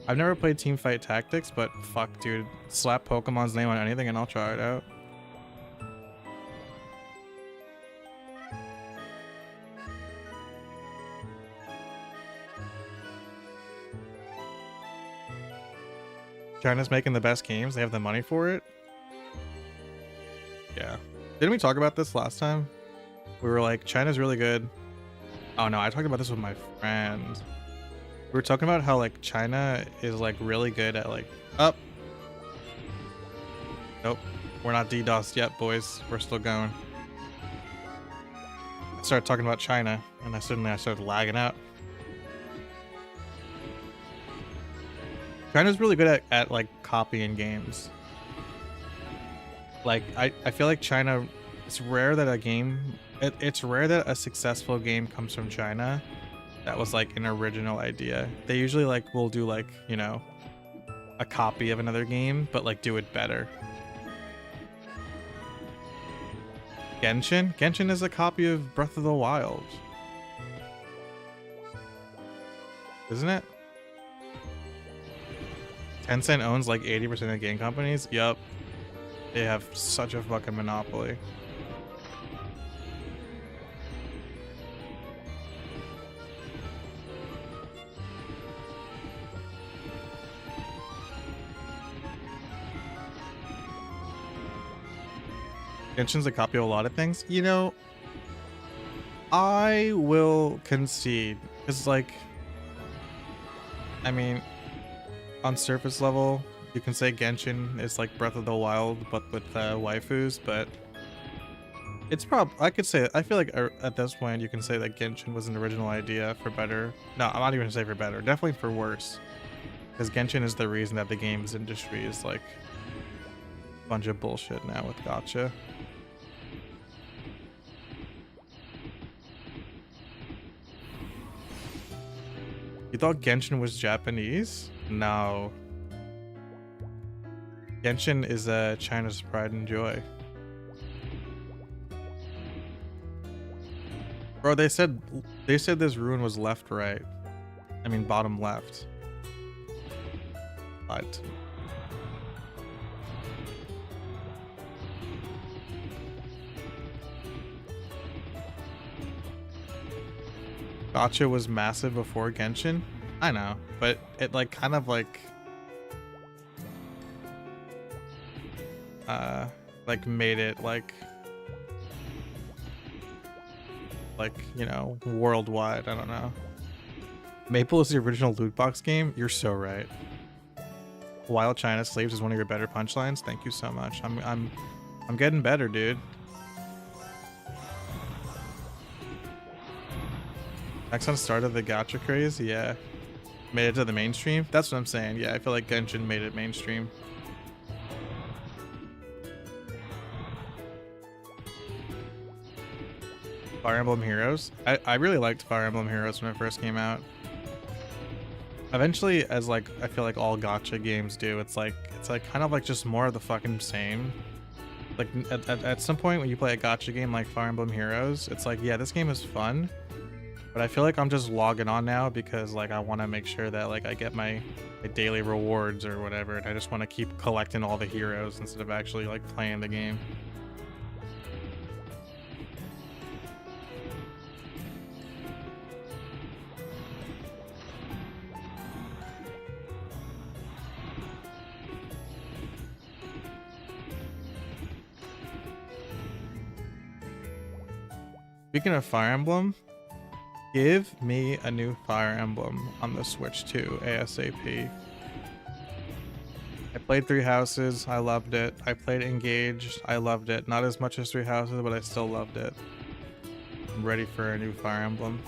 I've never played Teamfight Tactics, but fuck, dude, slap Pokemon's name on anything and I'll try it out. China's making the best games. They have the money for it. Yeah. Didn't we talk about this last time? We were like, China's really good. Oh no, I talked about this with my friend. We were talking about how like China is like really good at like Nope. We're not DDoSed yet, boys. We're still going. I started talking about China and I started lagging out. China's really good at like copying games. Like I feel like China It's rare that a game, it's rare that a successful game comes from China that was like an original idea. They usually like will do like, you know, a copy of another game, but like do it better. Genshin? Genshin is a copy of Breath of the Wild. Isn't it? Tencent owns like 80% of game companies? Yup. They have such a fucking monopoly. Genshin's a copy of a lot of things. You know, I will concede. Because, like, I mean, on surface level, you can say Genshin is like Breath of the Wild, but with waifus, but it's I could say, I feel like at this point, you can say that Genshin was an original idea for better. No, I'm not even gonna say for better, definitely for worse. Because Genshin is the reason that the games industry is like a bunch of bullshit now with gacha. You thought Genshin was Japanese? No. Genshin is China's pride and joy. Bro, they said this rune was left right. I mean bottom left. But gacha was massive before Genshin. I know, but it like kind of like made it like you know, worldwide. I don't know. Maple is the original loot box game. You're so right. Wild China Slaves is one of your better punchlines. Thank you so much. I'm getting better, dude. Nexon started the gacha craze. Yeah, made it to the mainstream. That's what I'm saying. Yeah, I feel like Genshin made it mainstream. Fire Emblem Heroes. I really liked Fire Emblem Heroes when it first came out. Eventually, as like I feel like all gacha games do, it's like kind of like just more of the fucking same. Like at some point when you play a gacha game like Fire Emblem Heroes, it's like, yeah, this game is fun, but I feel like I'm just logging on now because like I want to make sure that like I get my daily rewards or whatever, and I just want to keep collecting all the heroes instead of actually like playing the game. Speaking of Fire Emblem, give me a new Fire Emblem on the Switch too, ASAP. I played Three Houses, I loved it. I played Engaged, I loved it. Not as much as Three Houses, but I still loved it. I'm ready for a new Fire Emblem.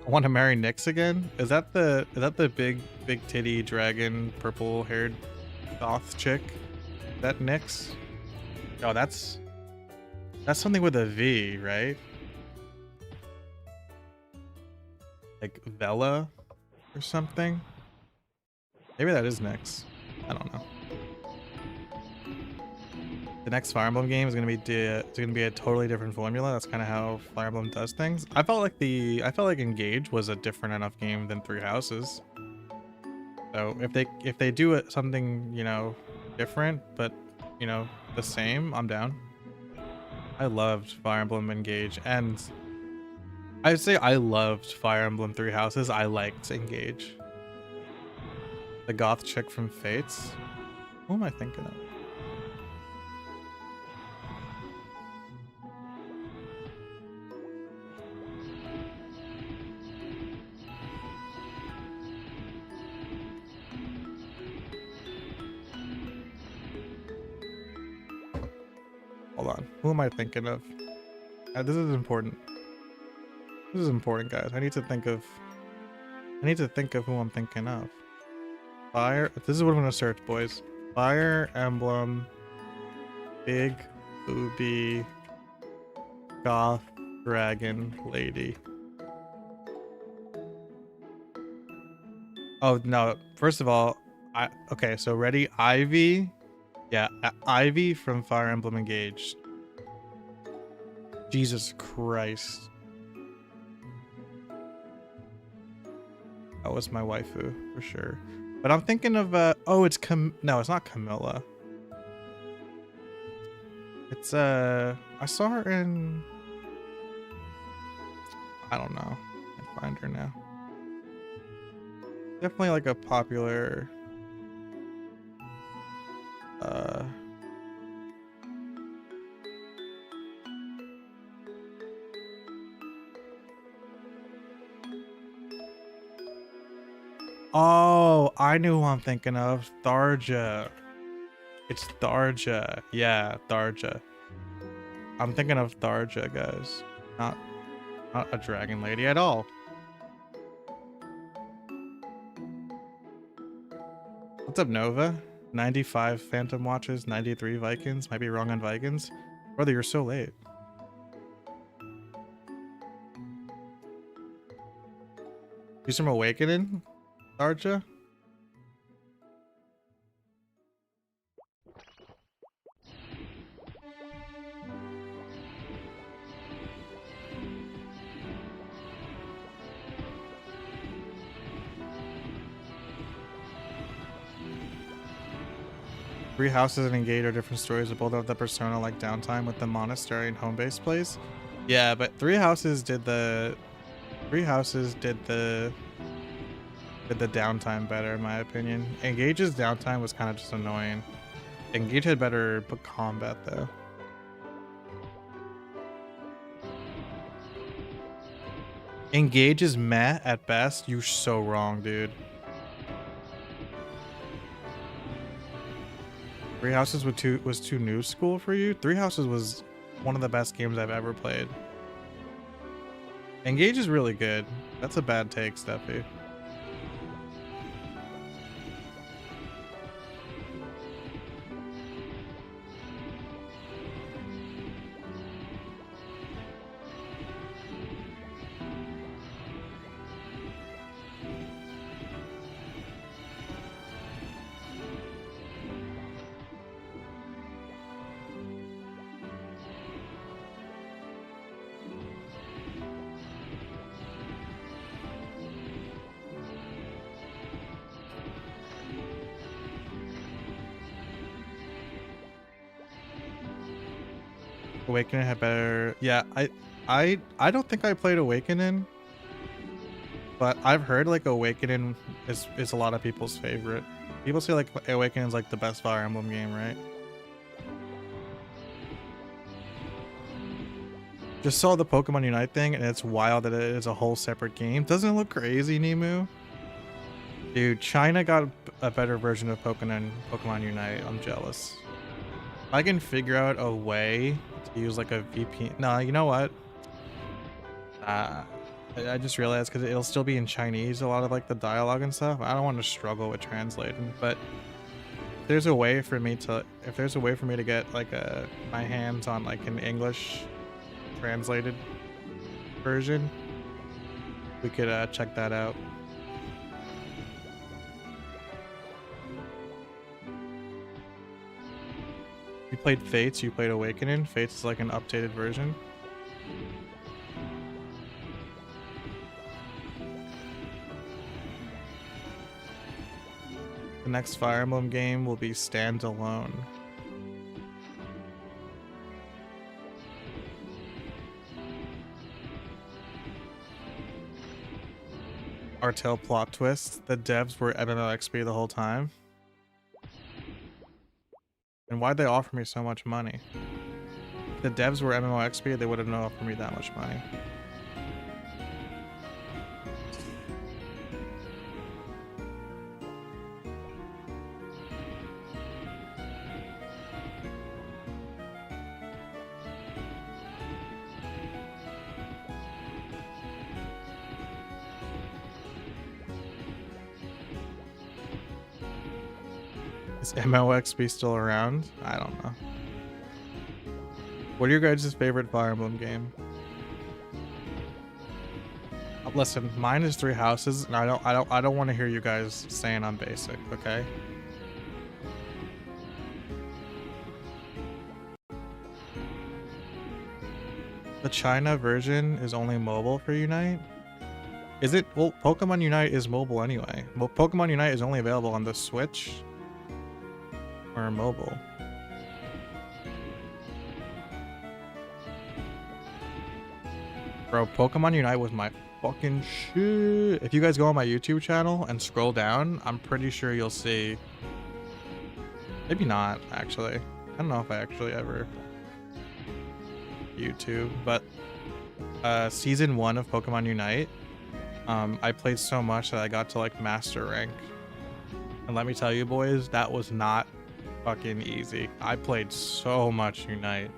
I want to marry Nyx again? Is that the big titty dragon purple haired goth chick? Is that Nyx? Oh, that's something with a V, right? Like Vela or something? Maybe that is Nyx. I don't know. The next Fire Emblem game is gonna be a totally different formula. That's kind of how Fire Emblem does things. I felt like Engage was a different enough game than Three Houses. So if they do something, you know, different but, you know, the same, I'm down. I loved Fire Emblem Engage, and I'd say I loved Fire Emblem Three Houses. I liked Engage. The goth chick from Fates. Who am I thinking of? Hold on. Who am I thinking of? This is important. This is important, guys. I need to think of who I'm thinking of. Fire. This is what I'm gonna search, boys. Fire Emblem, big booby, goth dragon lady. Oh no! First of all, okay. So ready, Ivy. Yeah, Ivy from Fire Emblem Engaged. Jesus Christ. That was my waifu for sure. But I'm thinking of oh, it's no, it's not Camilla. It's I saw her in, I don't know. I can't find her now. Definitely like a popular oh, I knew who I'm thinking of. Tharja. It's Tharja. Yeah, Tharja. I'm thinking of Tharja, guys. Not a dragon lady at all. What's up, Nova? 95 Phantom Watches, 93 Vikings. Might be wrong on Vikings. Brother, you're so late. Do some Awakening, Tharja? Three Houses and Engage are different stories of both of the persona like downtime with the monastery and home base place. Yeah, but Three Houses did the downtime better in my opinion. Engage's downtime was kind of just annoying. Engage had better combat though. Engage is meh at best. You're so wrong, dude. Three Houses was too new school for you? Three Houses was one of the best games I've ever played. Engage is really good. That's a bad take, Steffi. Awakening had better. Yeah, I don't think I played Awakening, but I've heard like Awakening is a lot of people's favorite. People say like Awakening is like the best Fire Emblem game, right? Just saw the Pokemon Unite thing, and it's wild that it is a whole separate game. Doesn't it look crazy, Nemu? Dude, China got a better version of Pokemon Unite. I'm jealous. If I can figure out a way to use like a VPN. No, you know what? I just realized because it'll still be in Chinese, a lot of like the dialogue and stuff. I don't want to struggle with translating, but if there's a way for me to get like my hands on like an English translated version, we could check that out. You played Fates, you played Awakening. Fates is like an updated version. The next Fire Emblem game will be standalone. Artel plot twist. The devs were MMOXP the whole time. And why'd they offer me so much money? If the devs were MMOXP, they would have not offered me that much money. Is MOXP still around? I don't know. What are your guys' favorite Fire Emblem game? Listen, mine is Three Houses, and I don't want to hear you guys saying I'm basic, okay? The China version is only mobile for Unite? Is it? Well, Pokemon Unite is mobile anyway. Well, Pokemon Unite is only available on the Switch or mobile. Bro, Pokemon Unite was my fucking shit. If you guys go on my YouTube channel and scroll down, I'm pretty sure you'll see. Maybe not, actually. I don't know if I actually ever YouTube, but season 1 of Pokemon Unite, I played so much that I got to like master rank. And let me tell you boys, that was not fucking easy. I played so much Unite.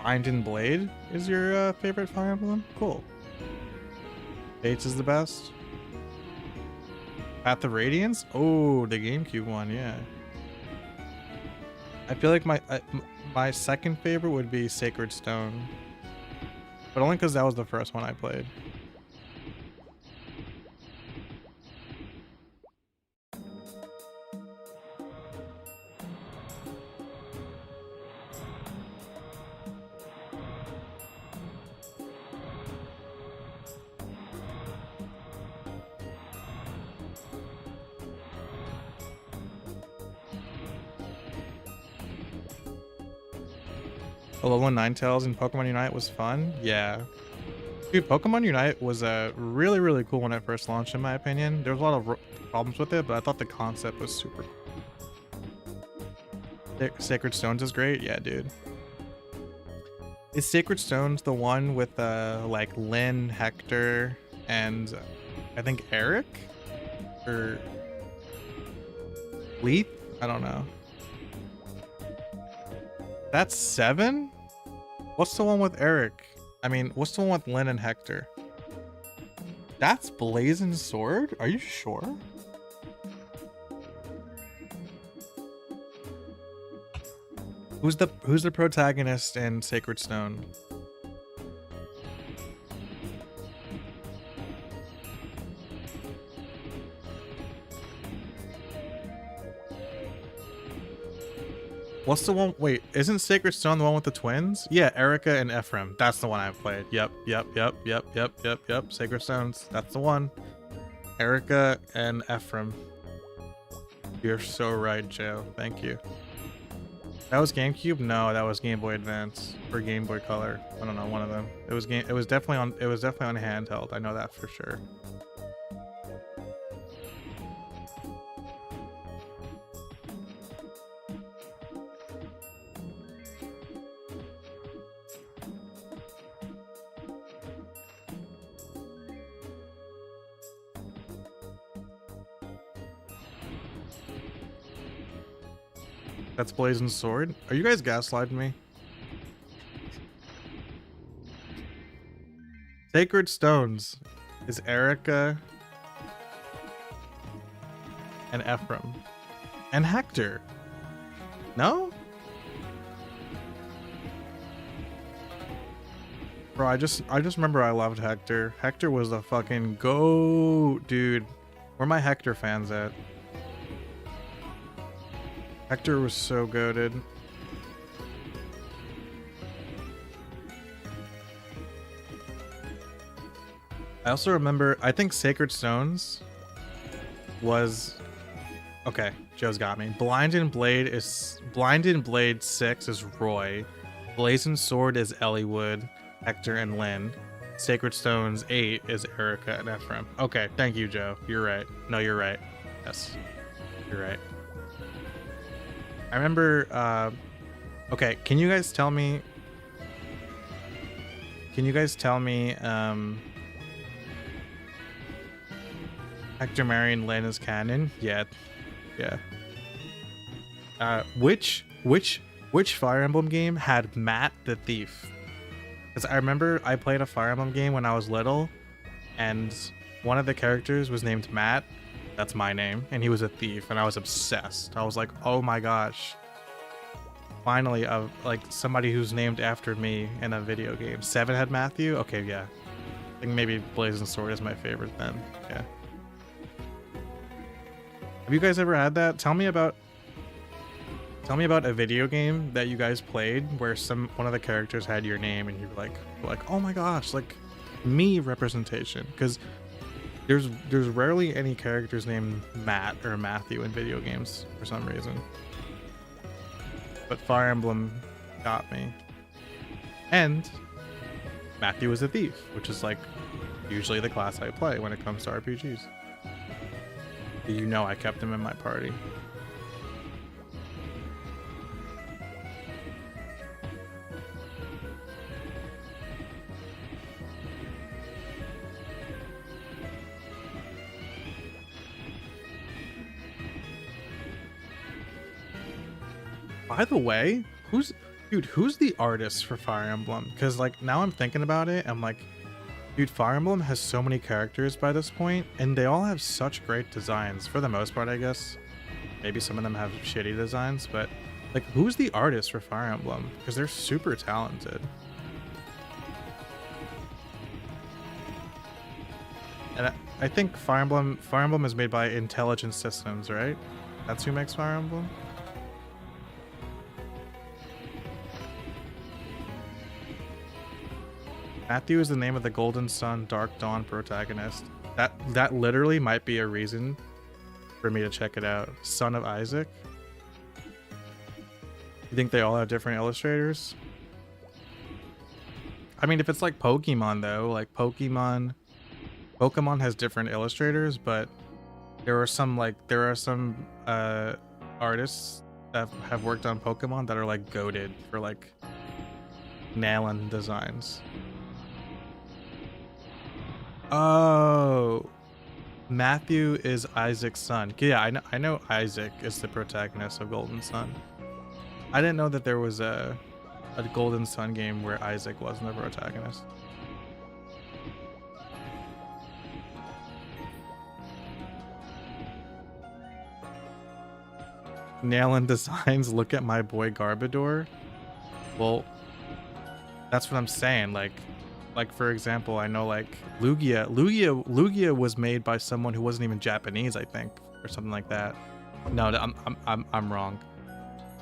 Bind and Blade is your favorite Fire Emblem? Cool. Fates is the best. Path of Radiance? Oh, the GameCube one, yeah. I feel like my second favorite would be Sacred Stone, but only because that was the first one I played. Alolan Ninetales in Pokemon Unite was fun. Yeah. Dude, Pokemon Unite was really, really cool when it first launched, in my opinion. There was a lot of problems with it, but I thought the concept was super cool. Sacred Stones is great? Yeah, dude. Is Sacred Stones the one with like Lynn, Hector, and I think Eric? Or Leaf? I don't know. That's 7? What's the one with Eric? I mean, what's the one with Lynn and Hector? That's Blazing Sword? Are you sure? Who's the protagonist in Sacred Stone? What's the one? Wait, isn't Sacred Stone the one with the twins? Yeah, Erica and Ephraim. That's the one I've played. Yep. Sacred Stones. That's the one. Erica and Ephraim. You're so right, Joe. Thank you. That was GameCube? No, that was Game Boy Advance or Game Boy Color. I don't know, one of them. It was definitely on handheld. I know that for sure. That's Blazing Sword? Are you guys gaslighting me? Sacred Stones is Erica and Ephraim and Hector. No? Bro, I just remember I loved Hector. Hector was the fucking GOAT, dude. Where my Hector fans at? Hector was so goated. I also remember, I think Sacred Stones was... Okay, Joe's got me. Blind and Blade 6 is Roy. Blazing Sword is Elliewood, Hector, and Lynn. Sacred Stones 8 is Erica and Ephraim. Okay, thank you, Joe. You're right. No, you're right. Yes, you're right. I remember, okay, can you guys tell me, Hector marrying Lynn is canon? Yeah. Which Fire Emblem game had Matt the Thief? Because I remember I played a Fire Emblem game when I was little, and one of the characters was named Matt. That's my name, and he was a thief, and I was obsessed. I was like, oh my gosh. Finally, like somebody who's named after me in a video game. Seven had Matthew? Okay, yeah. I think maybe Blazing Sword is my favorite then. Yeah. Have you guys ever had that? Tell me about a video game that you guys played where one of the characters had your name and you're like, oh my gosh, like me representation. Because there's rarely any characters named Matt or Matthew in video games for some reason. But Fire Emblem got me. And Matthew is a thief, which is like usually the class I play when it comes to RPGs. You know I kept him in my party. By the way, who's the artist for Fire Emblem? Because like now I'm thinking about it, I'm like, dude, Fire Emblem has so many characters by this point, and they all have such great designs for the most part, I guess. Maybe some of them have shitty designs, but like, who's the artist for Fire Emblem? Because they're super talented. And I think Fire Emblem is made by Intelligent Systems, right? That's who makes Fire Emblem? Matthew is the name of the Golden Sun Dark Dawn protagonist. That literally might be a reason for me to check it out. Son of Isaac. You think they all have different illustrators? I mean, if it's like Pokemon though, like Pokemon has different illustrators, but there are some artists that have worked on Pokemon that are like goated for like nailing designs. Oh, Matthew is Isaac's son. Yeah, I know Isaac is the protagonist of Golden Sun. I didn't know that there was a Golden Sun game where Isaac wasn't the protagonist. Nailing designs. Look at my boy Garbodor. Well, that's what I'm saying. Like for example, I know like Lugia was made by someone who wasn't even Japanese, I think, or something like that. No, I'm wrong.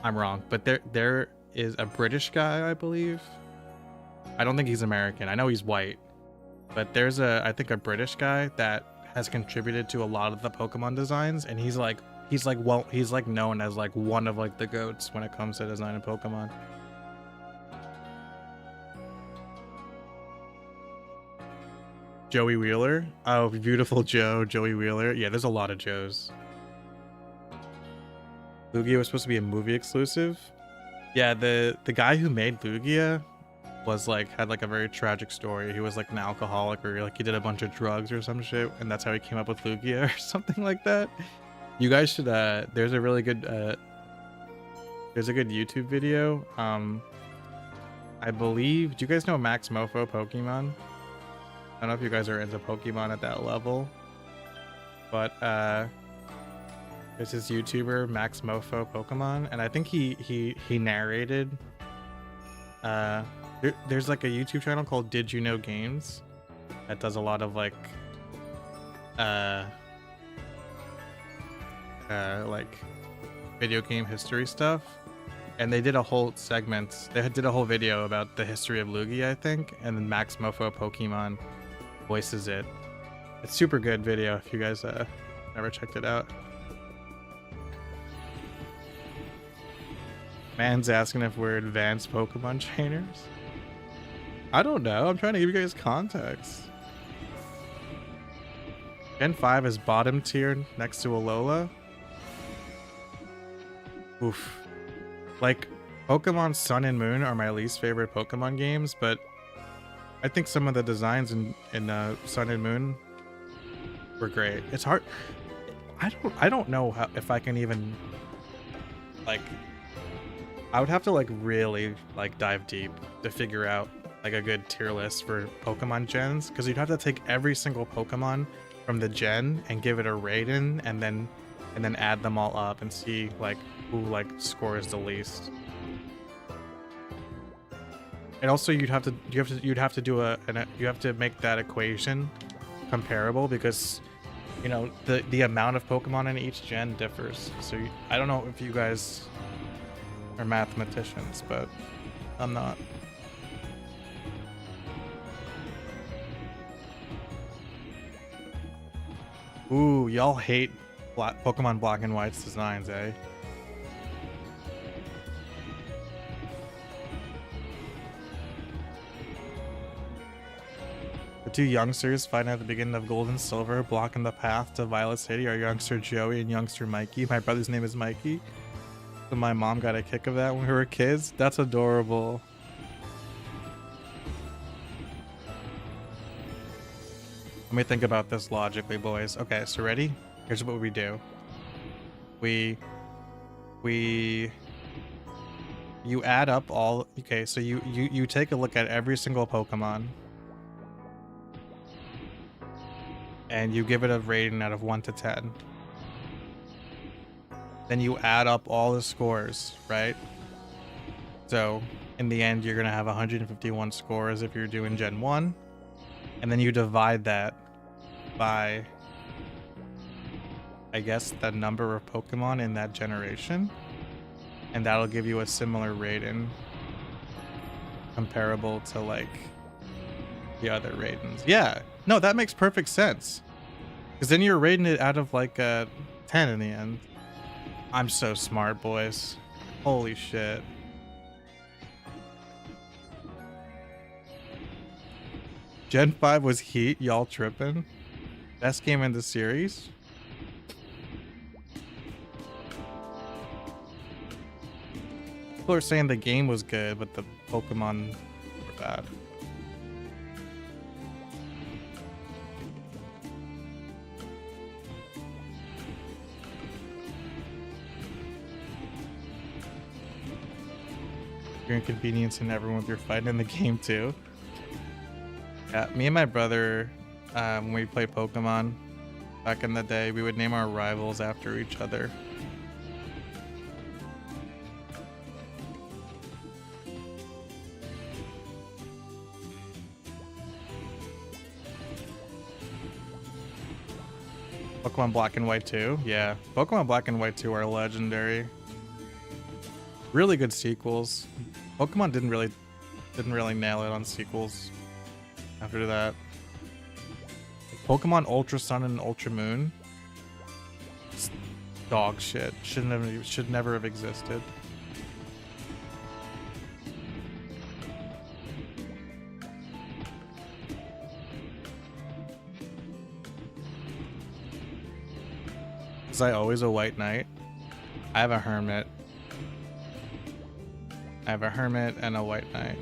I'm wrong. But there is a British guy, I believe. I don't think he's American. I know he's white. But there's I think a British guy that has contributed to a lot of the Pokemon designs, and he's like known as like one of like the goats when it comes to designing Pokemon. Joey Wheeler. Oh, beautiful Joe. Joey Wheeler. Yeah, there's a lot of Joes. Lugia was supposed to be a movie exclusive. Yeah, the guy who made Lugia was like had like a very tragic story. He was like an alcoholic, or like he did a bunch of drugs or some shit, and that's how he came up with Lugia or something like that. You guys should there's a really good YouTube video. I believe, do you guys know Max Mofo Pokemon? I don't know if you guys are into Pokemon at that level, but there's this YouTuber Max Mofo Pokemon, and I think he narrated. There's like a YouTube channel called Did You Know Games that does a lot of like video game history stuff, and they did a whole segment. They did a whole video about the history of Lugia, I think, and then Max Mofo Pokemon voices it. It's super good video if you guys never checked it out. Man's asking if we're advanced Pokemon trainers. I don't know. I'm trying to give you guys context. Gen 5 is bottom tier next to Alola. Oof. Like, Pokemon Sun and Moon are my least favorite Pokemon games, but I think some of the designs in Sun and Moon were great. It's hard. I don't know if I can even like. I would have to like really like dive deep to figure out like a good tier list for Pokemon gens, because you'd have to take every single Pokemon from the gen and give it a rating, and then add them all up and see like who like scores the least. And also you'd have to do you have to make that equation comparable, because you know the amount of Pokemon in each gen differs. So I don't know if you guys are mathematicians, but I'm not. Ooh, y'all hate Pokemon Black and White's designs, eh? The two youngsters fighting at the beginning of Gold and Silver, blocking the path to Violet City, are youngster Joey and youngster Mikey. My brother's name is Mikey. So my mom got a kick of that when we were kids. That's adorable. Let me think about this logically, boys. Okay, so ready? Here's what we do. You add up all. Okay, so you take a look at every single Pokemon, and you give it a rating out of 1 to 10. Then you add up all the scores, right? So in the end, you're gonna have 151 scores if you're doing Gen 1, and then you divide that by, I guess, the number of Pokemon in that generation, and that'll give you a similar rating comparable to like the other ratings. Yeah, no, that makes perfect sense, because then you're rating it out of like a 10 in the end. I'm so smart, boys. Holy shit. Gen 5 was heat, y'all tripping? Best game in the series? People are saying the game was good, but the Pokemon were bad. You're inconveniencing everyone with your fighting in the game too. Yeah, me and my brother, when we played Pokemon back in the day, we would name our rivals after each other. Pokemon Black and White 2? Yeah, Pokemon Black and White 2 are legendary. Really good sequels. Pokemon didn't really nail it on sequels after that. Pokemon Ultra Sun and Ultra Moon, it's dog shit. Should never have existed. Was I always a White Knight? I have a Hermit. I have a Hermit and a White Knight.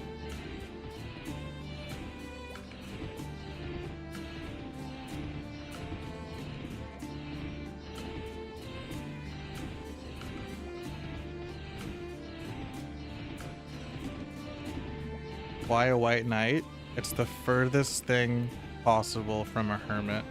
Why a White Knight? It's the furthest thing possible from a Hermit.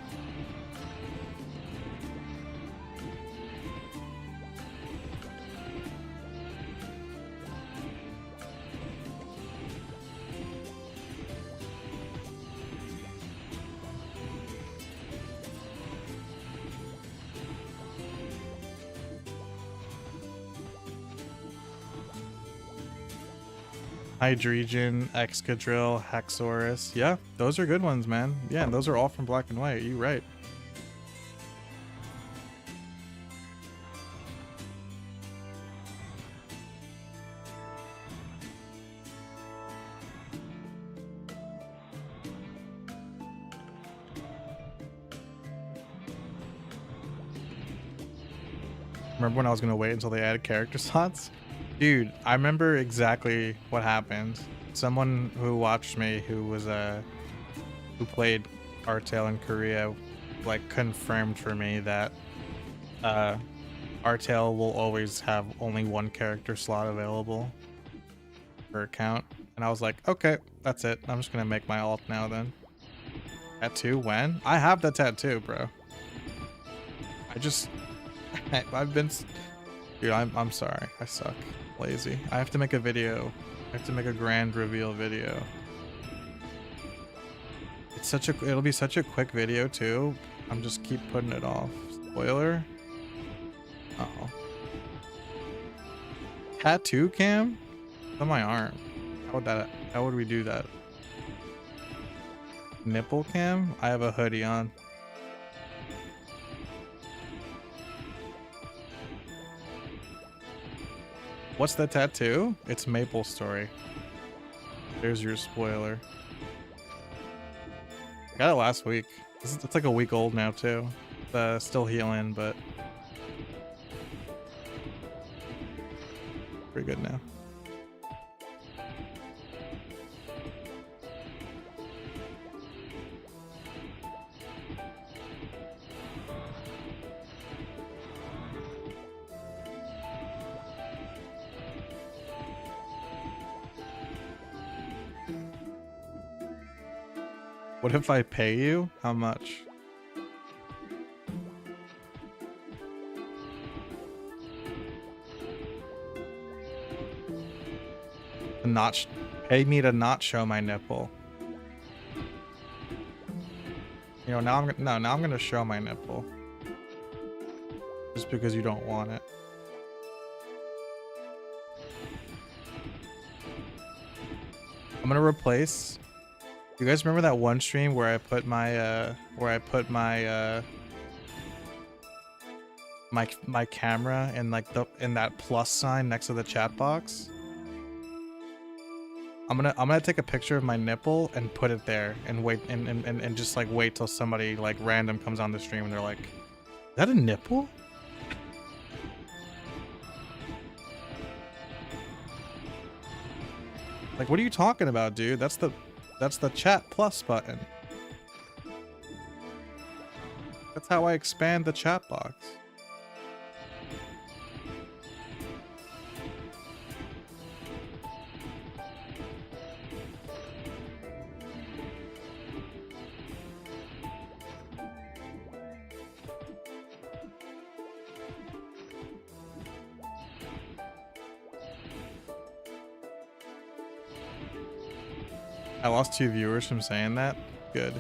Hydreigon, Excadrill, Haxorus. Yeah, those are good ones, man. Yeah, and those are all from Black and White. You're right. Remember when I was going to wait until they added character slots? Dude, I remember exactly what happened. Someone who watched me, who played Artale in Korea, like confirmed for me that Artale will always have only one character slot available per account. And I was like, okay, that's it. I'm just gonna make my alt now then. Tattoo when? I have the tattoo, bro. I just I've been dude, I'm sorry. I suck. Lazy. I have to make a video. I have to make a grand reveal video. It's such a it'll be such a quick video too. I'm just keep putting it off. Spoiler. Uh-oh. Tattoo cam? On my arm. How would we do that? Nipple cam? I have a hoodie on. What's the tattoo? It's Maple Story. There's your spoiler. I got it last week. It's like a week old now too. Still healing, but pretty good now. What if I pay you? How much? Pay me to not show my nipple. You know, now I'm gonna show my nipple. Just because you don't want it. I'm gonna replace. You guys remember that one stream where I put my my camera in like in that plus sign next to the chat box? I'm gonna take a picture of my nipple and put it there and wait and just like wait till somebody like random comes on the stream and they're like, "Is that a nipple?" Like, what are you talking about, dude? That's the chat plus button. That's how I expand the chat box. I lost 2 viewers from saying that. Good.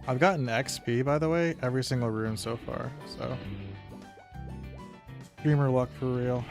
I've gotten XP, by the way, every single rune so far, so dreamer luck for real.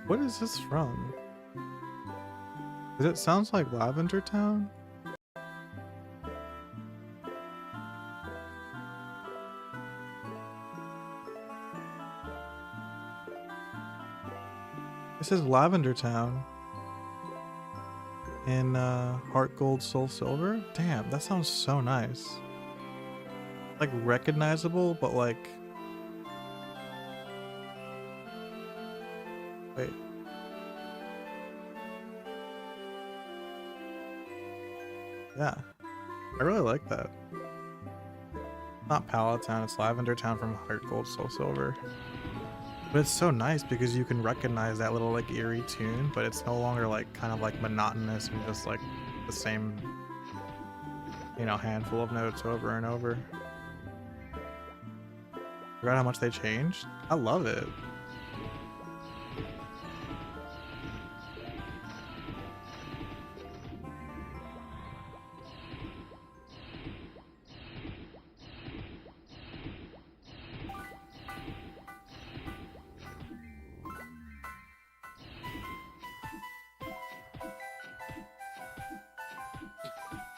What is this from? It sounds like Lavender Town? This is Lavender Town in Heart Gold Soul Silver. Damn, that sounds so nice. Like recognizable, but like, wait. Yeah, I really like that. Not Pallet Town, it's Lavender Town from Heart Gold Soul Silver. But it's so nice because you can recognize that little like eerie tune, but it's no longer like kind of like monotonous and just like the same, you know, handful of notes over and over. Forgot how much they changed? I love it.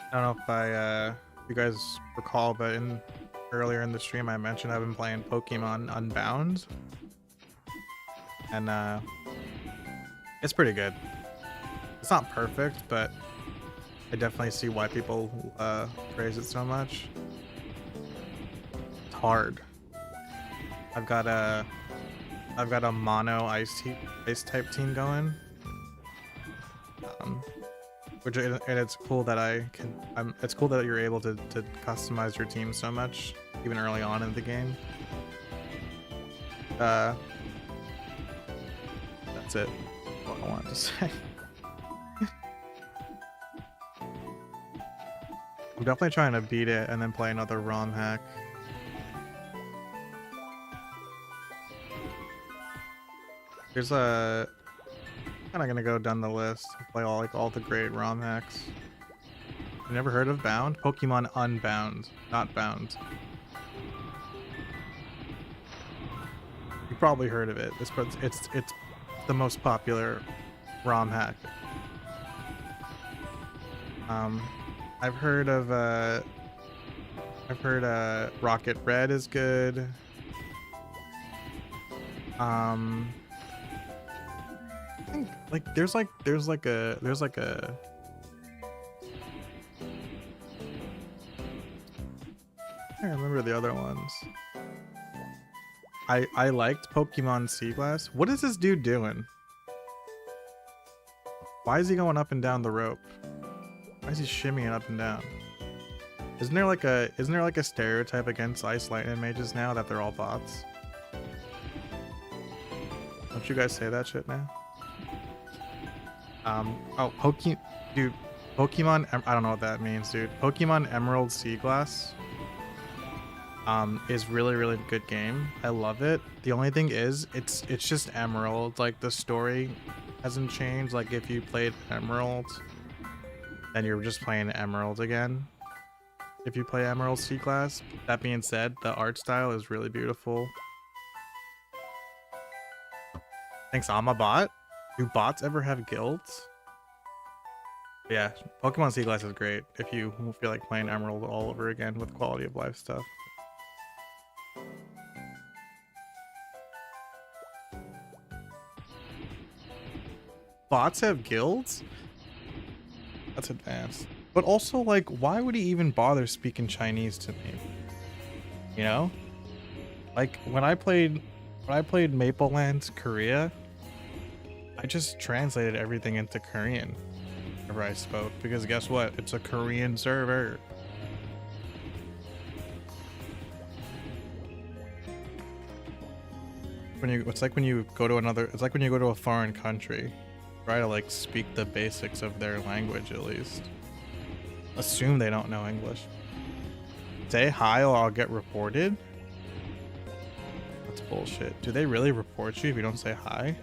I don't know if you guys recall, but earlier in the stream I mentioned I've been playing Pokemon Unbound, and it's pretty good. It's not perfect, but I definitely see why people praise it so much. It's hard. I've got a mono ice type team going. And it's cool that it's cool that you're able to customize your team so much, even early on in the game. That's it. What I wanted to say. I'm definitely trying to beat it and then play another ROM hack. There's a kind of gonna go down the list and play all the great ROM hacks. You never heard of Bound? Pokemon Unbound, not Bound. You probably heard of it. It's the most popular ROM hack. I've heard Rocket Red is good. I think like there's like a I can't remember the other ones. I liked Pokemon Sea Glass. What is this dude doing? Why is he going up and down the rope? Why is he shimmying up and down? Isn't there like a stereotype against Ice Lightning mages now that they're all bots? Don't you guys say that shit now? Oh, Pokemon, I don't know what that means, dude. Pokemon Emerald Sea Glass is really good game. I love it. The only thing is it's just Emerald. Like the story hasn't changed. Like if you played Emerald, then you're just playing Emerald again. If you play Emerald Sea Glass. That being said, the art style is really beautiful. Thanks, I'm a bot. Do bots ever have guilds? Yeah, Pokemon Sea Glass is great if you feel like playing Emerald all over again with quality of life stuff. Bots have guilds? That's advanced. But also, like, why would he even bother speaking Chinese to me? You know? Like, when I played Maple Lands Korea, I just translated everything into Korean whenever I spoke, because guess what? It's a Korean server. It's like when you go to a foreign country, try to like speak the basics of their language at least. Assume they don't know English. Say hi or I'll get reported? That's bullshit. Do they really report you if you don't say hi?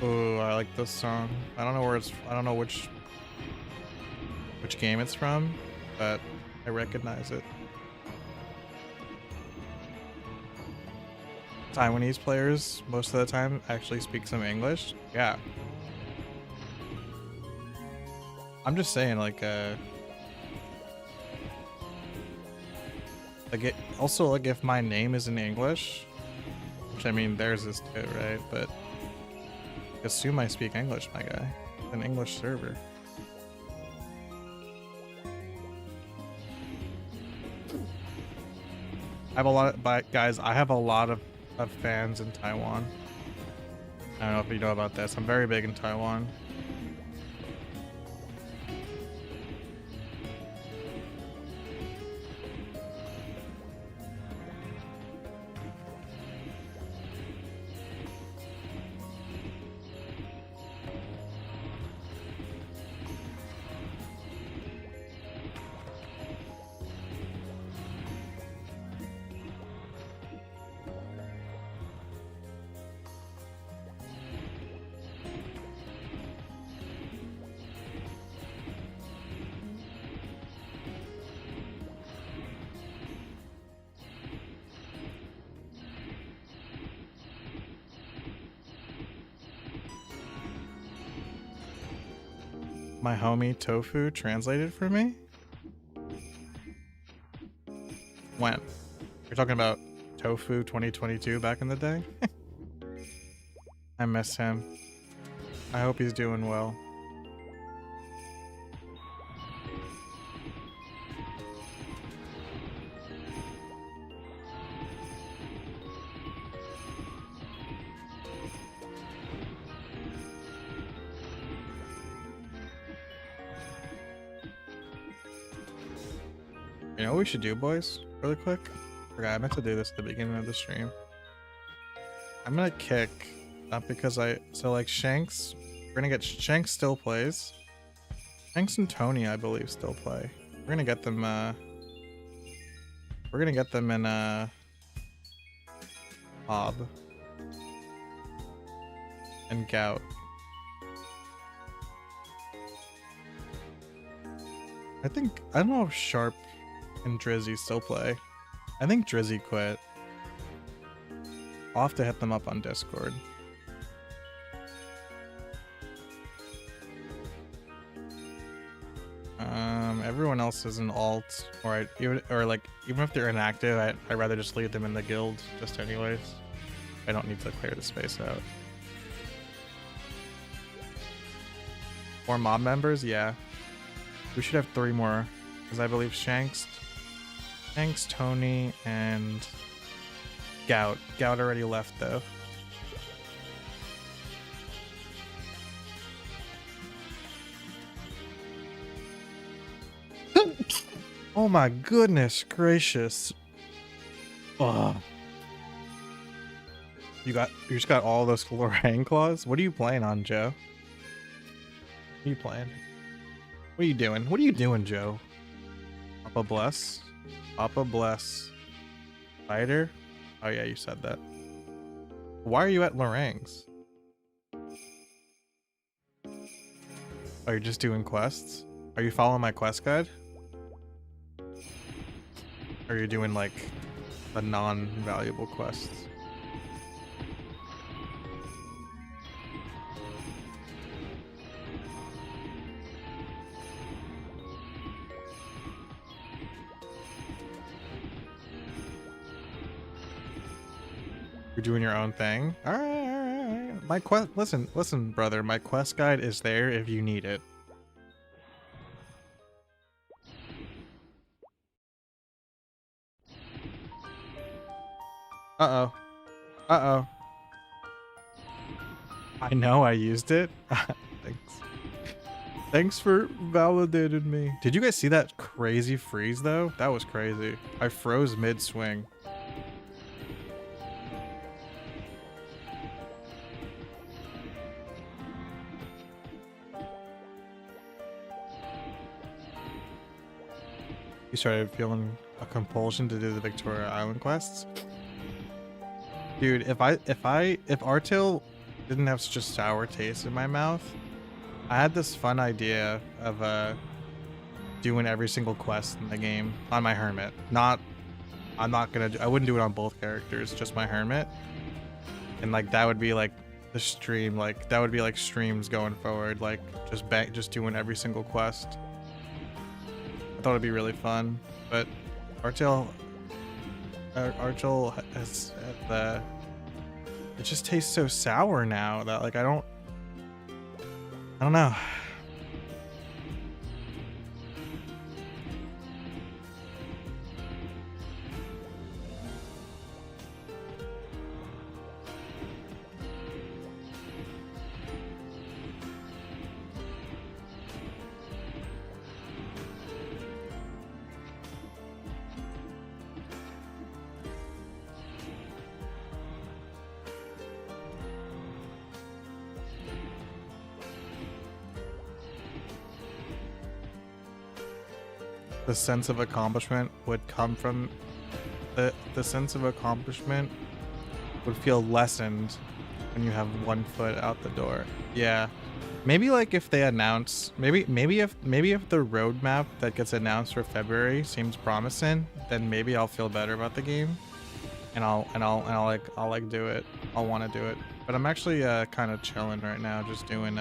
Oh, I like this song. I don't know where it's. I don't know which game it's from, but I recognize it. Taiwanese players most of the time actually speak some English. Yeah. I'm just saying, like it also, like, if my name is in English, which I mean theirs is too, right? But assume I speak English, my guy. It's an English server. I have a lot of, but guys, I have a lot of fans in Taiwan. I don't know if you know about this. I'm very big in Taiwan. My homie Tofu translated for me? When? You're talking about Tofu 2022 back in the day? I miss him. I hope he's doing well. You know what we should do, boys? Really quick? Forgot, I meant to do this at the beginning of the stream. I'm gonna kick, not because so like Shanks, we're gonna get, Shanks still plays. Shanks and Tony, I believe, still play. We're gonna get them, in, Hob. And Gout. I don't know if Sharp and Drizzy still play. I think Drizzy quit. I'll have to hit them up on Discord. Everyone else is an alt, or even if they're inactive, I'd rather just leave them in the guild just anyways. I don't need to clear the space out. More mob members? Yeah. We should have 3 more, because I believe Shanks, Tony, and Gout. Gout already left though. Oh my goodness gracious. Ugh. You just got all those Lorraine claws? What are you playing on, Joe? What are you playing? What are you doing? What are you doing, Joe? Papa bless. Papa bless. Fighter? Oh yeah, you said that. Why are you at Lorang's? Oh, you're just doing quests? Are you following my quest guide? Or are you doing like the non-valuable quests? You're doing your own thing? All right. My quest, listen, brother. My quest guide is there if you need it. Uh-oh. Uh-oh. I know I used it. Thanks. Thanks for validating me. Did you guys see that crazy freeze though? That was crazy. I froze mid-swing. You started feeling a compulsion to do the Victoria Island quests? Dude, if Artil didn't have such a sour taste in my mouth. I had this fun idea of doing every single quest in the game on my hermit. I wouldn't do it on both characters, just my hermit. And like that would be like the stream, like that would be like streams going forward, like just doing every single quest. I thought it'd be really fun, but Archel has the. It just tastes so sour now that like I don't know. The sense of accomplishment would come from the sense of accomplishment would feel lessened when you have one foot out the door. Yeah. Maybe like if they announce maybe if the roadmap that gets announced for February seems promising, then maybe I'll feel better about the game. And I'll like do it. I'll want to do it. But I'm actually kind of chilling right now, just doing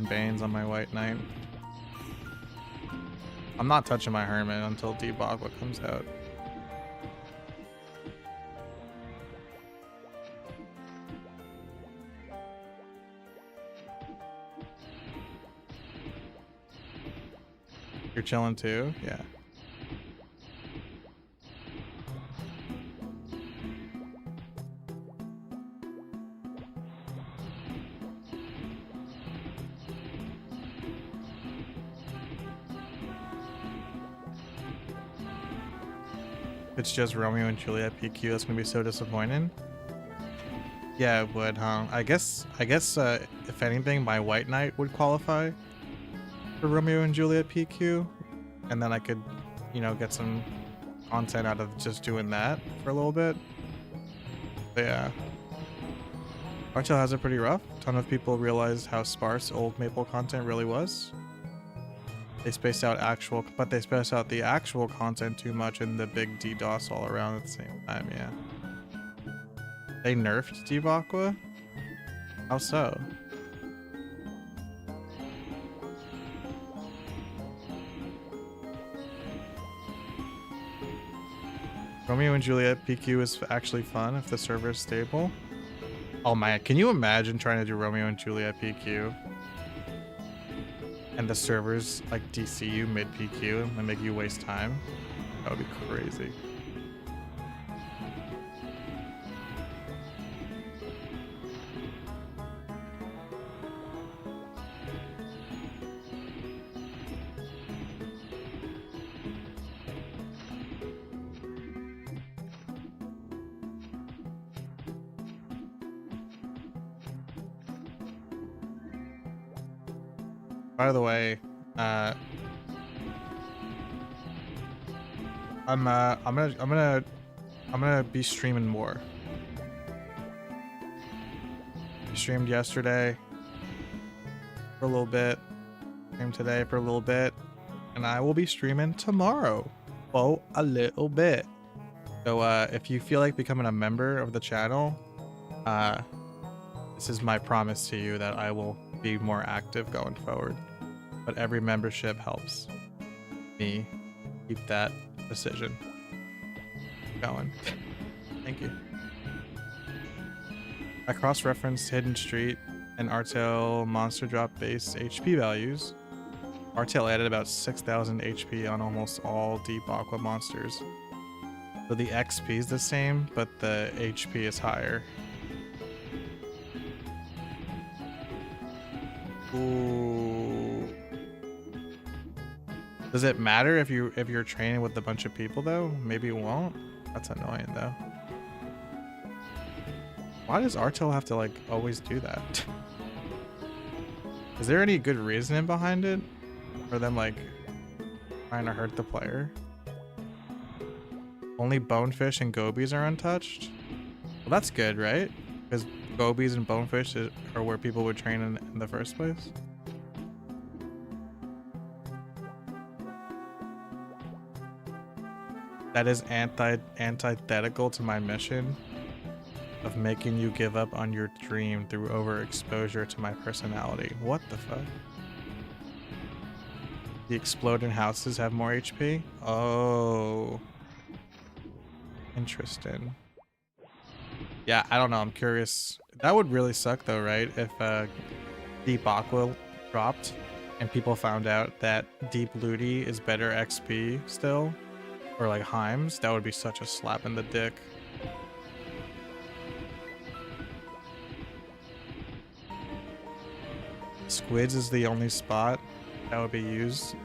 Banes on my White Knight. I'm not touching my Hermit until Debagwa comes out. You're chilling too? Yeah. It's just Romeo and Juliet PQ. That's gonna be so disappointing. Yeah, it would, huh? I guess if anything, my White Knight would qualify for Romeo and Juliet PQ, and then I could, you know, get some content out of just doing that for a little bit. But yeah, Archel has it pretty rough. A ton of people realized how sparse old Maple content really was. They spaced out the actual content too much and the big DDoS all around at the same time, yeah. They nerfed Debagwa? How so? Romeo and Juliet PQ is actually fun if the server is stable. Oh man, can you imagine trying to do Romeo and Juliet PQ? And the servers like DC you mid PQ and make you waste time? That would be crazy. By the way, I'm gonna be streaming more. I streamed yesterday for a little bit, streamed today for a little bit, and I will be streaming tomorrow for a little bit. So if you feel like becoming a member of the channel, this is my promise to you that I will be more active going forward. But every membership helps me keep that decision going. Thank you. I cross-referenced Hidden Street and Artel monster drop base HP values. Artel added about 6,000 HP on almost all Deep Aqua monsters. So the XP is the same, but the HP is higher. Ooh. Does it matter if you're training with a bunch of people though? Maybe it won't. That's annoying though. Why does Artel have to like always do that? Is there any good reasoning behind it? For them like trying to hurt the player? Only Bonefish and Gobies are untouched? Well, that's good, right? Because gobies and bonefish are where people would train in the first place. That is antithetical to my mission of making you give up on your dream through overexposure to my personality. What the fuck? The exploding houses have more HP? Oh. Interesting. Yeah, I don't know. I'm curious. That would really suck though, right? If Deep Aqua dropped and people found out that Deep Looty is better XP still. Or like Heims. That would be such a slap in the dick. Squids is the only spot that would be used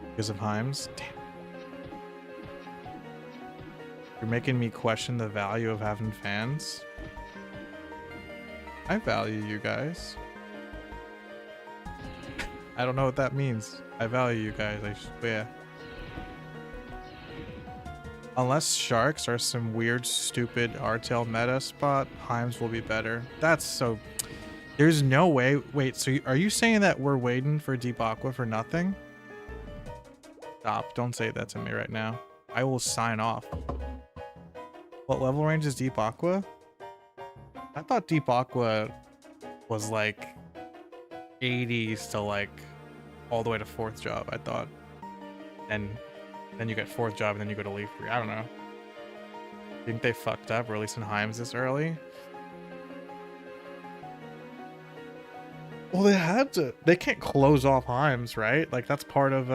because of Heims. Damn. You're making me question the value of having fans. I value you guys. I don't know what that means. I value you guys, I swear. Unless sharks are some weird, stupid Artel meta spot, Heims will be better. That's so... There's no way... Wait, so are you saying that we're waiting for Deep Aqua for nothing? Stop, don't say that to me right now. I will sign off. What level range is Deep Aqua? I thought Deep Aqua was like 80s to like all the way to 4th job, I thought. And then you get 4th job and then you go to Leaf 3. I don't know. Think they fucked up releasing Heims this early? Well, they had to. They can't close off Heims, right? Like that's part of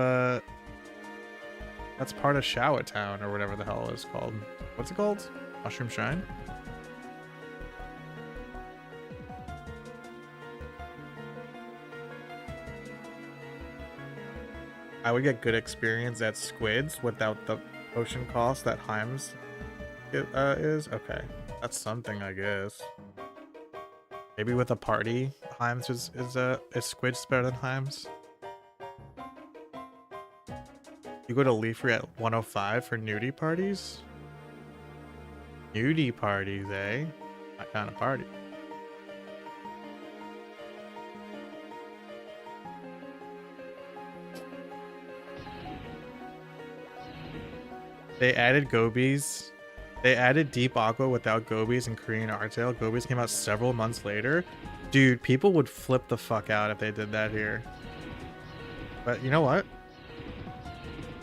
Showa Town or whatever the hell it's called. What's it called? Mushroom Shrine? I would get good experience at Squids without the potion cost that Heims is. Okay, that's something, I guess. Maybe with a party, Heims is Squids better than Heims. You go to Leafree at 105 for nudie parties? Nudie parties, eh? That kind of party. They added gobies. They added Deep Aqua without gobies and Korean Artail. Gobies came out several months later. Dude, people would flip the fuck out if they did that here. But you know what?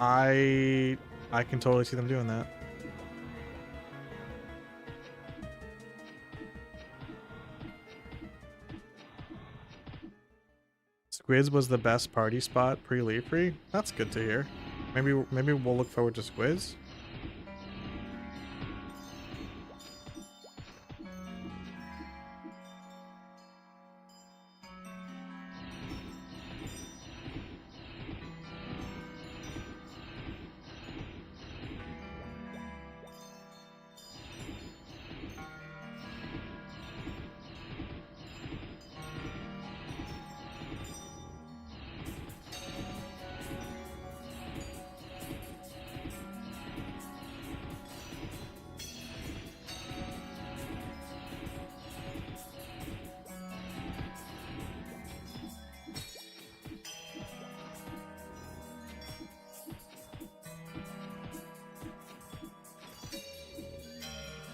I can totally see them doing that. Squids was the best party spot pre-Leafree. That's good to hear. Maybe we'll look forward to Squids.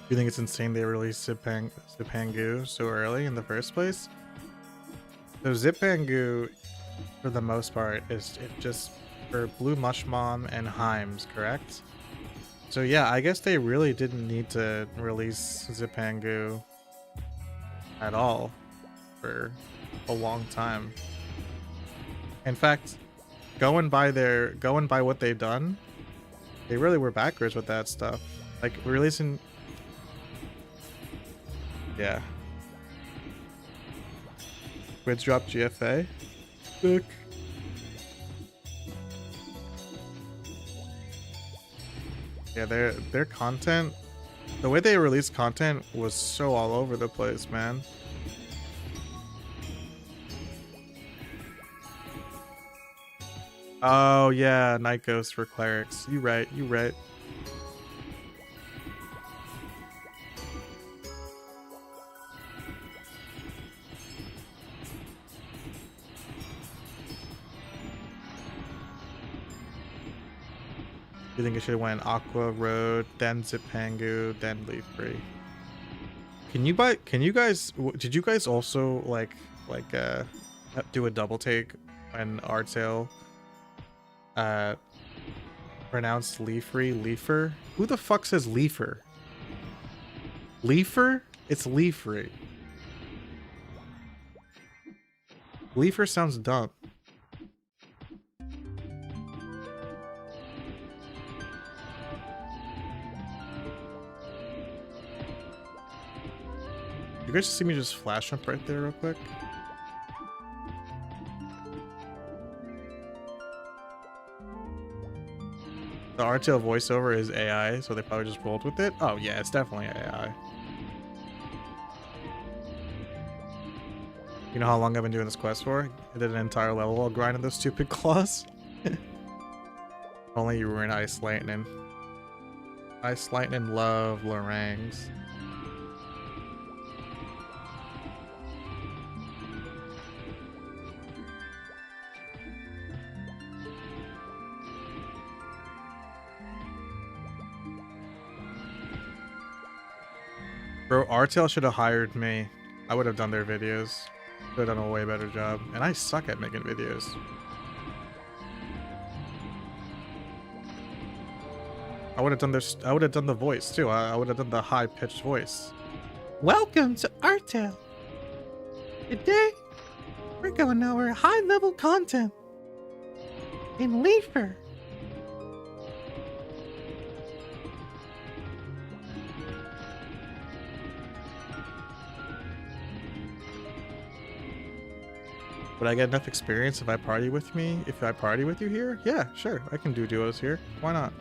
Do you think it's insane they released Zipangu so early in the first place? So Zipangu, for the most part, is just for Blue Mushmon and Heims, correct? So yeah, I guess they really didn't need to release Zipangu at all for a long time. In fact, going by what they've done, they really were backwards with that stuff. Like releasing. Yeah. Squids drop GFA. Sick. Yeah, their content, the way they released content was so all over the place, man. Oh yeah, Night Ghost for clerics. You right. You think it should have went Aqua Road, then Zipangu, then Leaf Free. Can you guys, did you guys also do a double take when Artail pronounced Leafree Leafer? Who the fuck says Leafer? Leafer? It's Leafree. Leafer sounds dumb. You guys see me just flash up right there real quick? The Artail voiceover is AI, so they probably just rolled with it. Oh yeah, it's definitely AI. You know how long I've been doing this quest for? I did an entire level while grinding those stupid claws. Only you were in Ice Lightning. Ice Lightning love Lorangs. Bro, Artail should have hired me. I would have done their videos. Would have done a way better job. And I suck at making videos. I would have done this. I would have done the voice too. I would have done the high-pitched voice. Welcome to Artail. Today, we're going over high-level content in Leafer. Would I get enough experience if I party with me? If I party with you here? Yeah, sure. I can do duos here. Why not?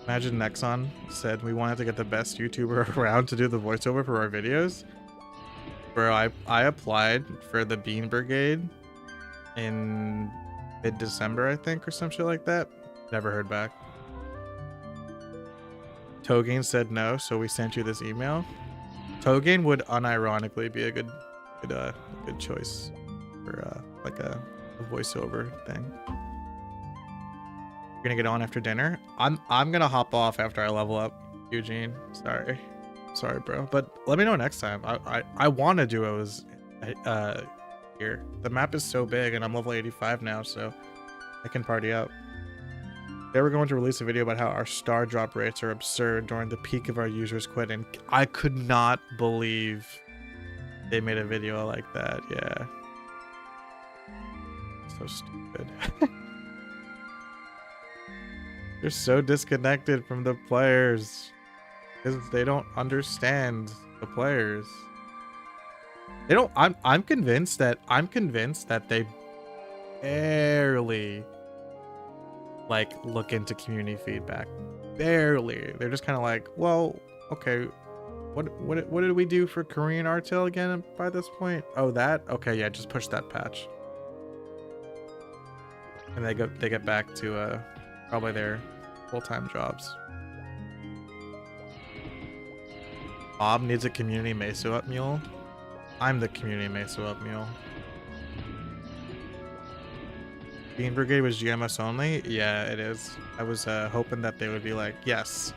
Imagine Nexon said we wanted to get the best YouTuber around to do the voiceover for our videos. Bro, I applied for the Bean Brigade in mid-December, I think, or some shit like that. Never heard back. Togain said no, so we sent you this email. Togain would unironically be a good choice for like a voiceover thing. You're gonna get on after dinner. I'm gonna hop off after I level up, Eugene. Sorry, bro. But let me know next time. I want to duos here. The map is so big, and I'm level 85 now, so I can party up. They were going to release a video about how our star drop rates are absurd during the peak of our users quitting. I could not believe they made a video like that. Yeah. So stupid. They're so disconnected from the players because they don't understand the players. They don't. I'm convinced that they barely like look into community feedback. Barely. They're just kind of like, well, okay, what did we do for Korean Artail again by this point? Oh, that? Okay, yeah, just push that patch. And they get back to probably their full-time jobs. Bob needs a community Meso up mule. I'm the community Meso up mule. Bean Brigade was GMS only? Yeah, it is. I was hoping that they would be like, yes.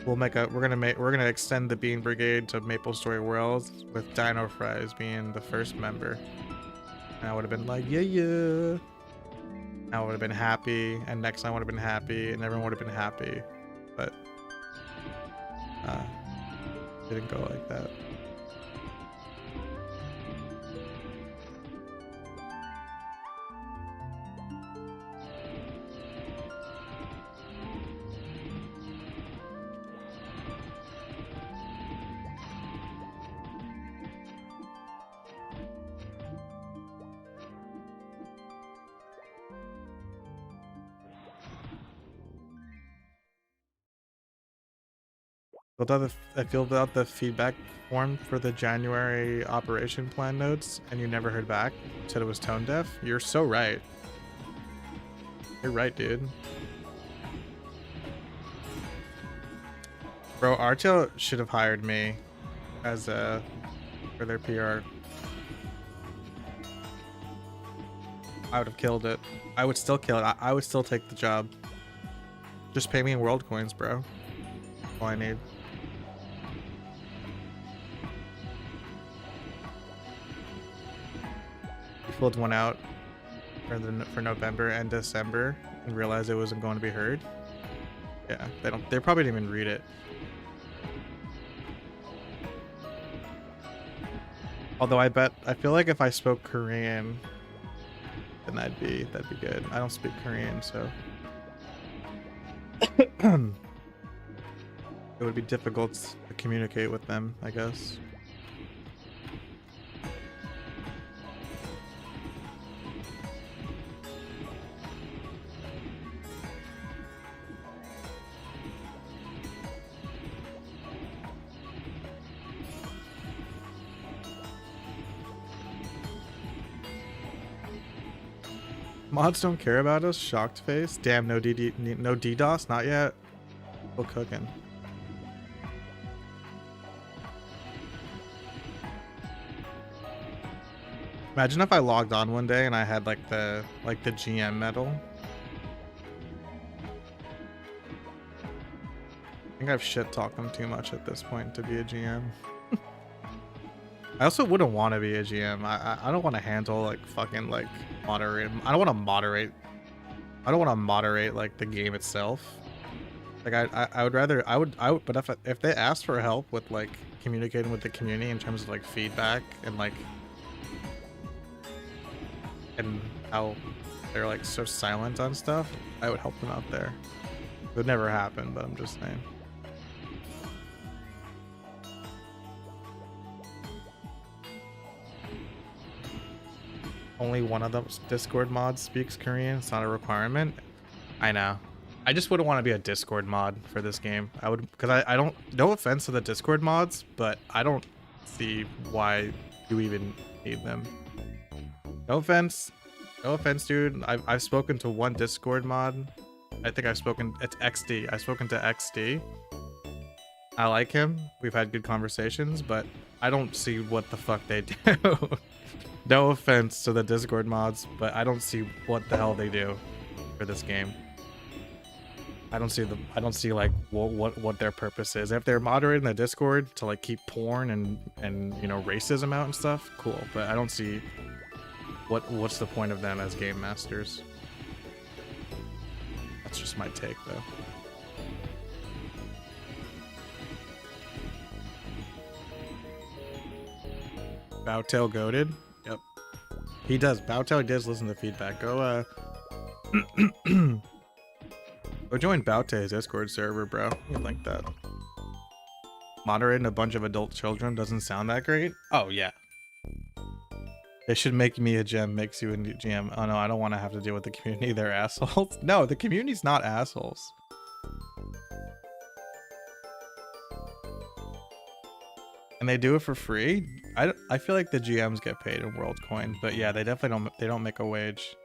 We're gonna extend the Bean Brigade to Maple Story World with dinofries being the first member. And I would have been like, yeah. I would have been happy, and next time I would have been happy, and everyone would have been happy. But it didn't go like that. I filled out the feedback form for the January operation plan notes, and you never heard back. Said it was tone deaf. You're so right. You're right, dude. Bro, Archo should have hired me as for their PR. I would have killed it. I would still kill it. I would still take the job. Just pay me in world coins, bro. All I need. We filled one out for November and December and realized it wasn't going to be heard. Yeah, they probably didn't even read it. Although I feel like if I spoke Korean, then that'd be good. I don't speak Korean, so it would be difficult to communicate with them, I guess. Mods don't care about us. Shocked face. Damn, no DDoS, not yet. Still cooking. Imagine if I logged on one day and I had like the GM medal. I think I've shit talked them too much at this point to be a GM. I also wouldn't want to be a GM. I don't want to handle like fucking like moderate. I don't want to moderate. I don't want to moderate like the game itself. Like I would rather but if they asked for help with like communicating with the community in terms of like feedback and like and how they're like so silent on stuff, I would help them out there. It would never happen, but I'm just saying. Only one of those Discord mods speaks Korean. It's not a requirement. I know. I just wouldn't want to be a Discord mod for this game. I would, because I don't, no offense to the Discord mods, but I don't see why you even need them. No offense, dude. I've spoken to one Discord mod. I think it's XD. I've spoken to XD. I like him. We've had good conversations, but I don't see what the fuck they do. No offense to the Discord mods, but I don't see what the hell they do for this game. I don't see like what their purpose is. If they're moderating the Discord to like keep porn and you know racism out and stuff, cool. But I don't see what's the point of them as game masters. That's just my take though. Bowtail goated. Yep. He does. Bowtail does listen to feedback. Go go join Bowtail's Discord server, bro. You'd like that. Moderating a bunch of adult children doesn't sound that great. Oh yeah. They should make me a gem, makes you a new GM. Oh no, I don't want to have to deal with the community. They're assholes. No, the community's not assholes. And they do it for free. I feel like the GMs get paid in World Coin, but yeah, they definitely don't make a wage.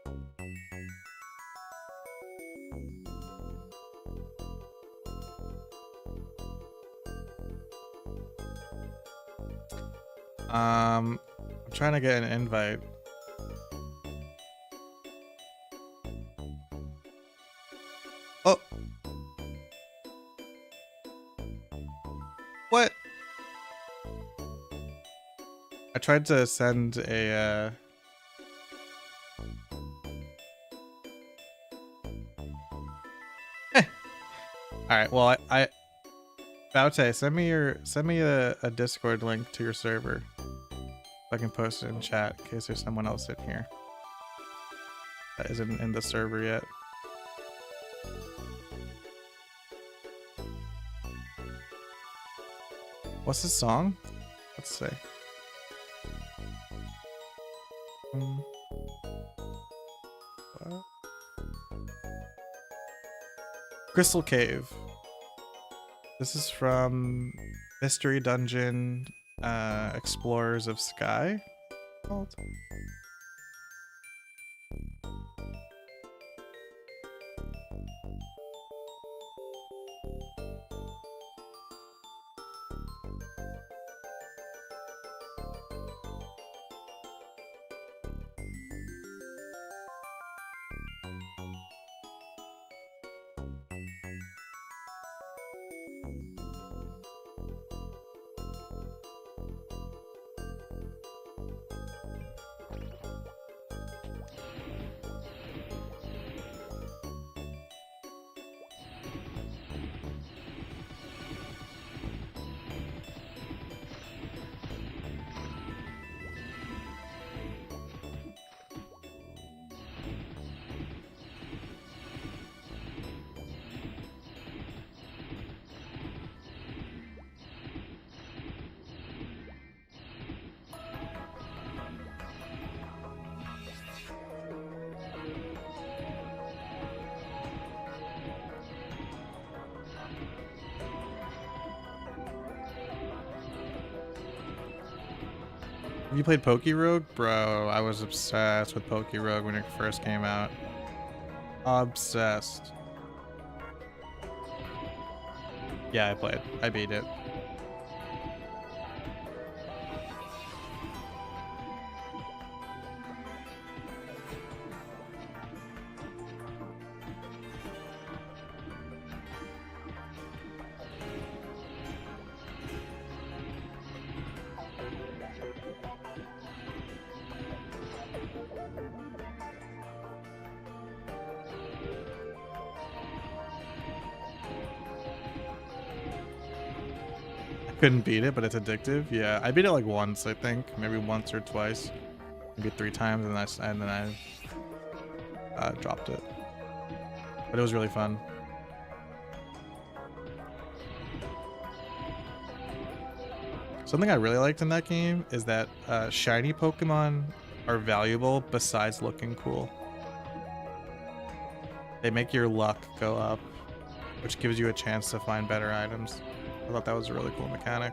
I'm trying to get an invite. Oh. What? I tried to send a Alright, well I Baute, send me a Discord link to your server. I can post it in chat in case there's someone else in here that isn't in the server yet. What's this song? Let's see. What? Crystal Cave. This is from Mystery Dungeon Explorers of Sky. Called. You played Poke Rogue? Bro, I was obsessed with Poke Rogue when it first came out. Obsessed. Yeah, I played. I beat it. Couldn't beat it, but it's addictive. Yeah, I beat it like once, I think, maybe once or twice, maybe 3 times, and then I dropped it. But it was really fun. Something I really liked in that game is that shiny Pokemon are valuable besides looking cool. They make your luck go up, which gives you a chance to find better items. I thought that was a really cool mechanic.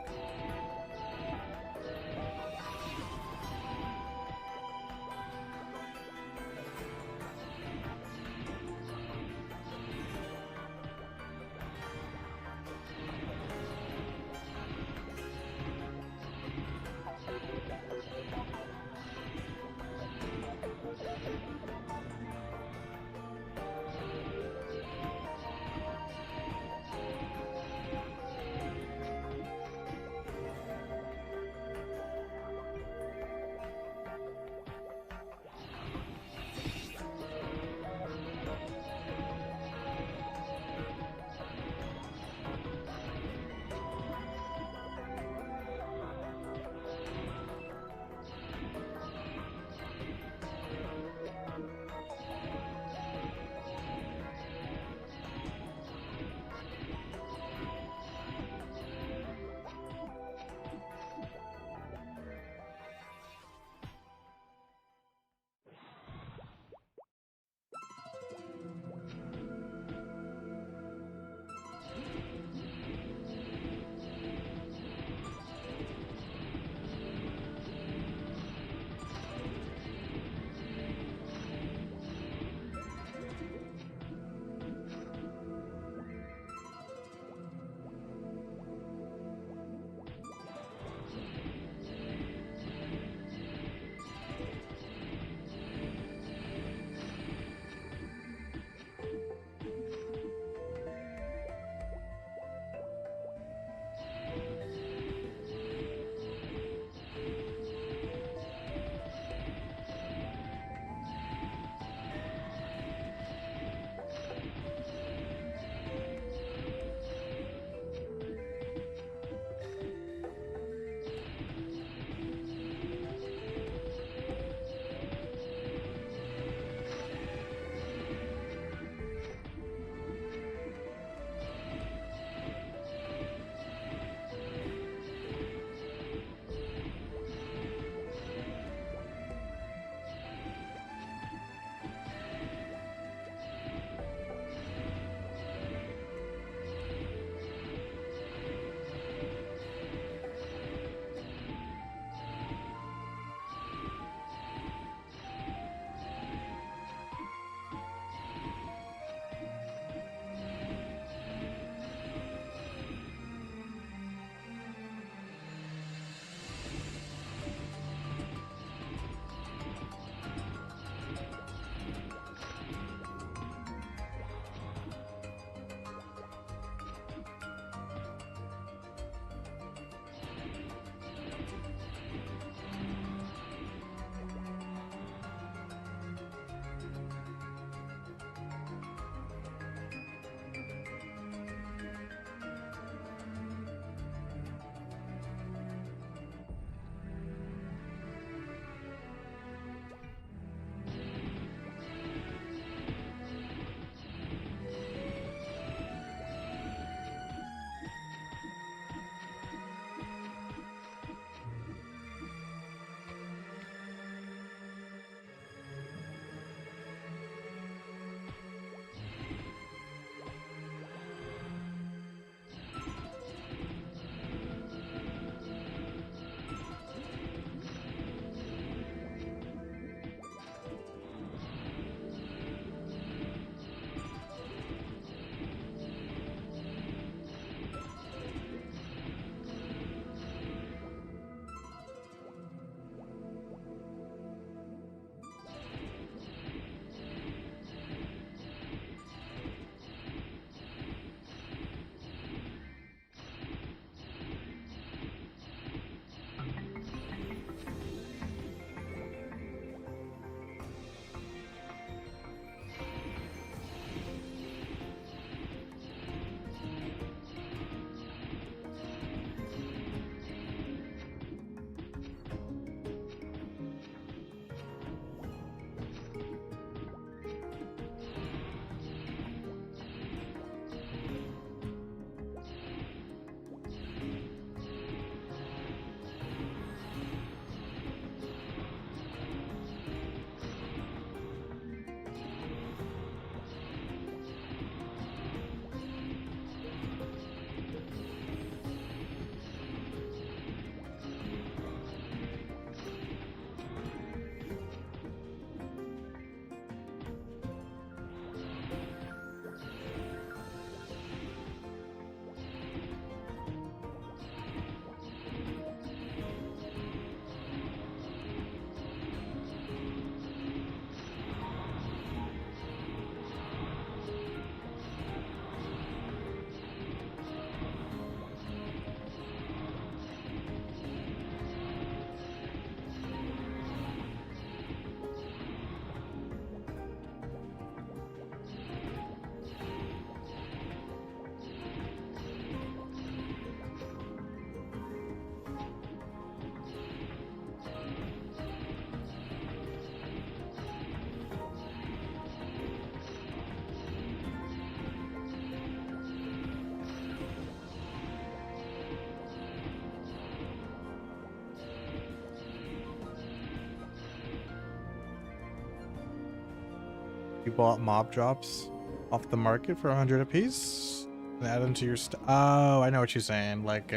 You bought mob drops off the market for 100 apiece and add them to your oh, I know what you're saying. Like,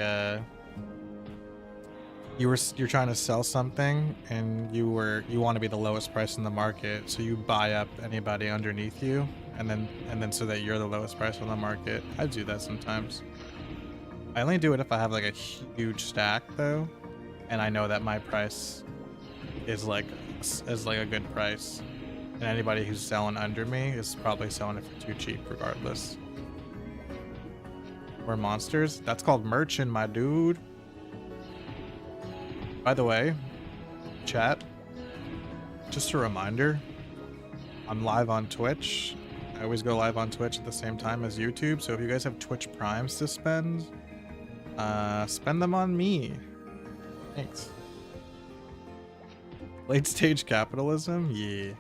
you're trying to sell something and you want to be the lowest price in the market, so you buy up anybody underneath you, and then so that you're the lowest price on the market. I do that sometimes. I only do it if I have like a huge stack though, and I know that my price is like a good price, and anybody who's selling under me is probably selling it for too cheap regardless. Or monsters. That's called merchant, my dude. By the way, chat, just a reminder, I'm live on Twitch. I always go live on Twitch at the same time as YouTube, so if you guys have Twitch Primes to spend them on me. Thanks. Late stage capitalism? Yeah.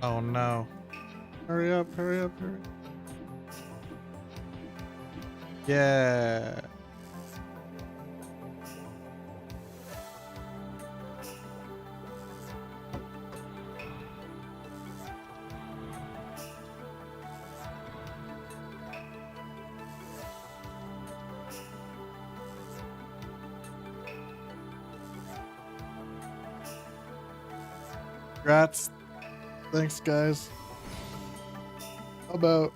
Oh no. Hurry up, hurry up, hurry up. Yeah. Congrats. Thanks, guys. How about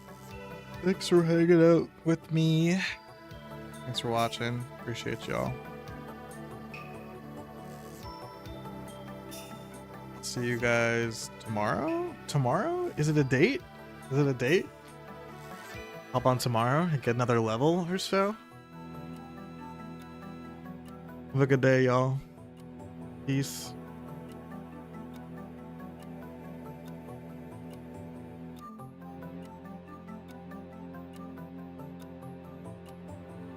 thanks for hanging out with me. Thanks for watching. Appreciate y'all. See you guys tomorrow? Tomorrow? Is it a date? Is it a date? Hop on tomorrow and get another level or so? Have a good day, y'all. Peace.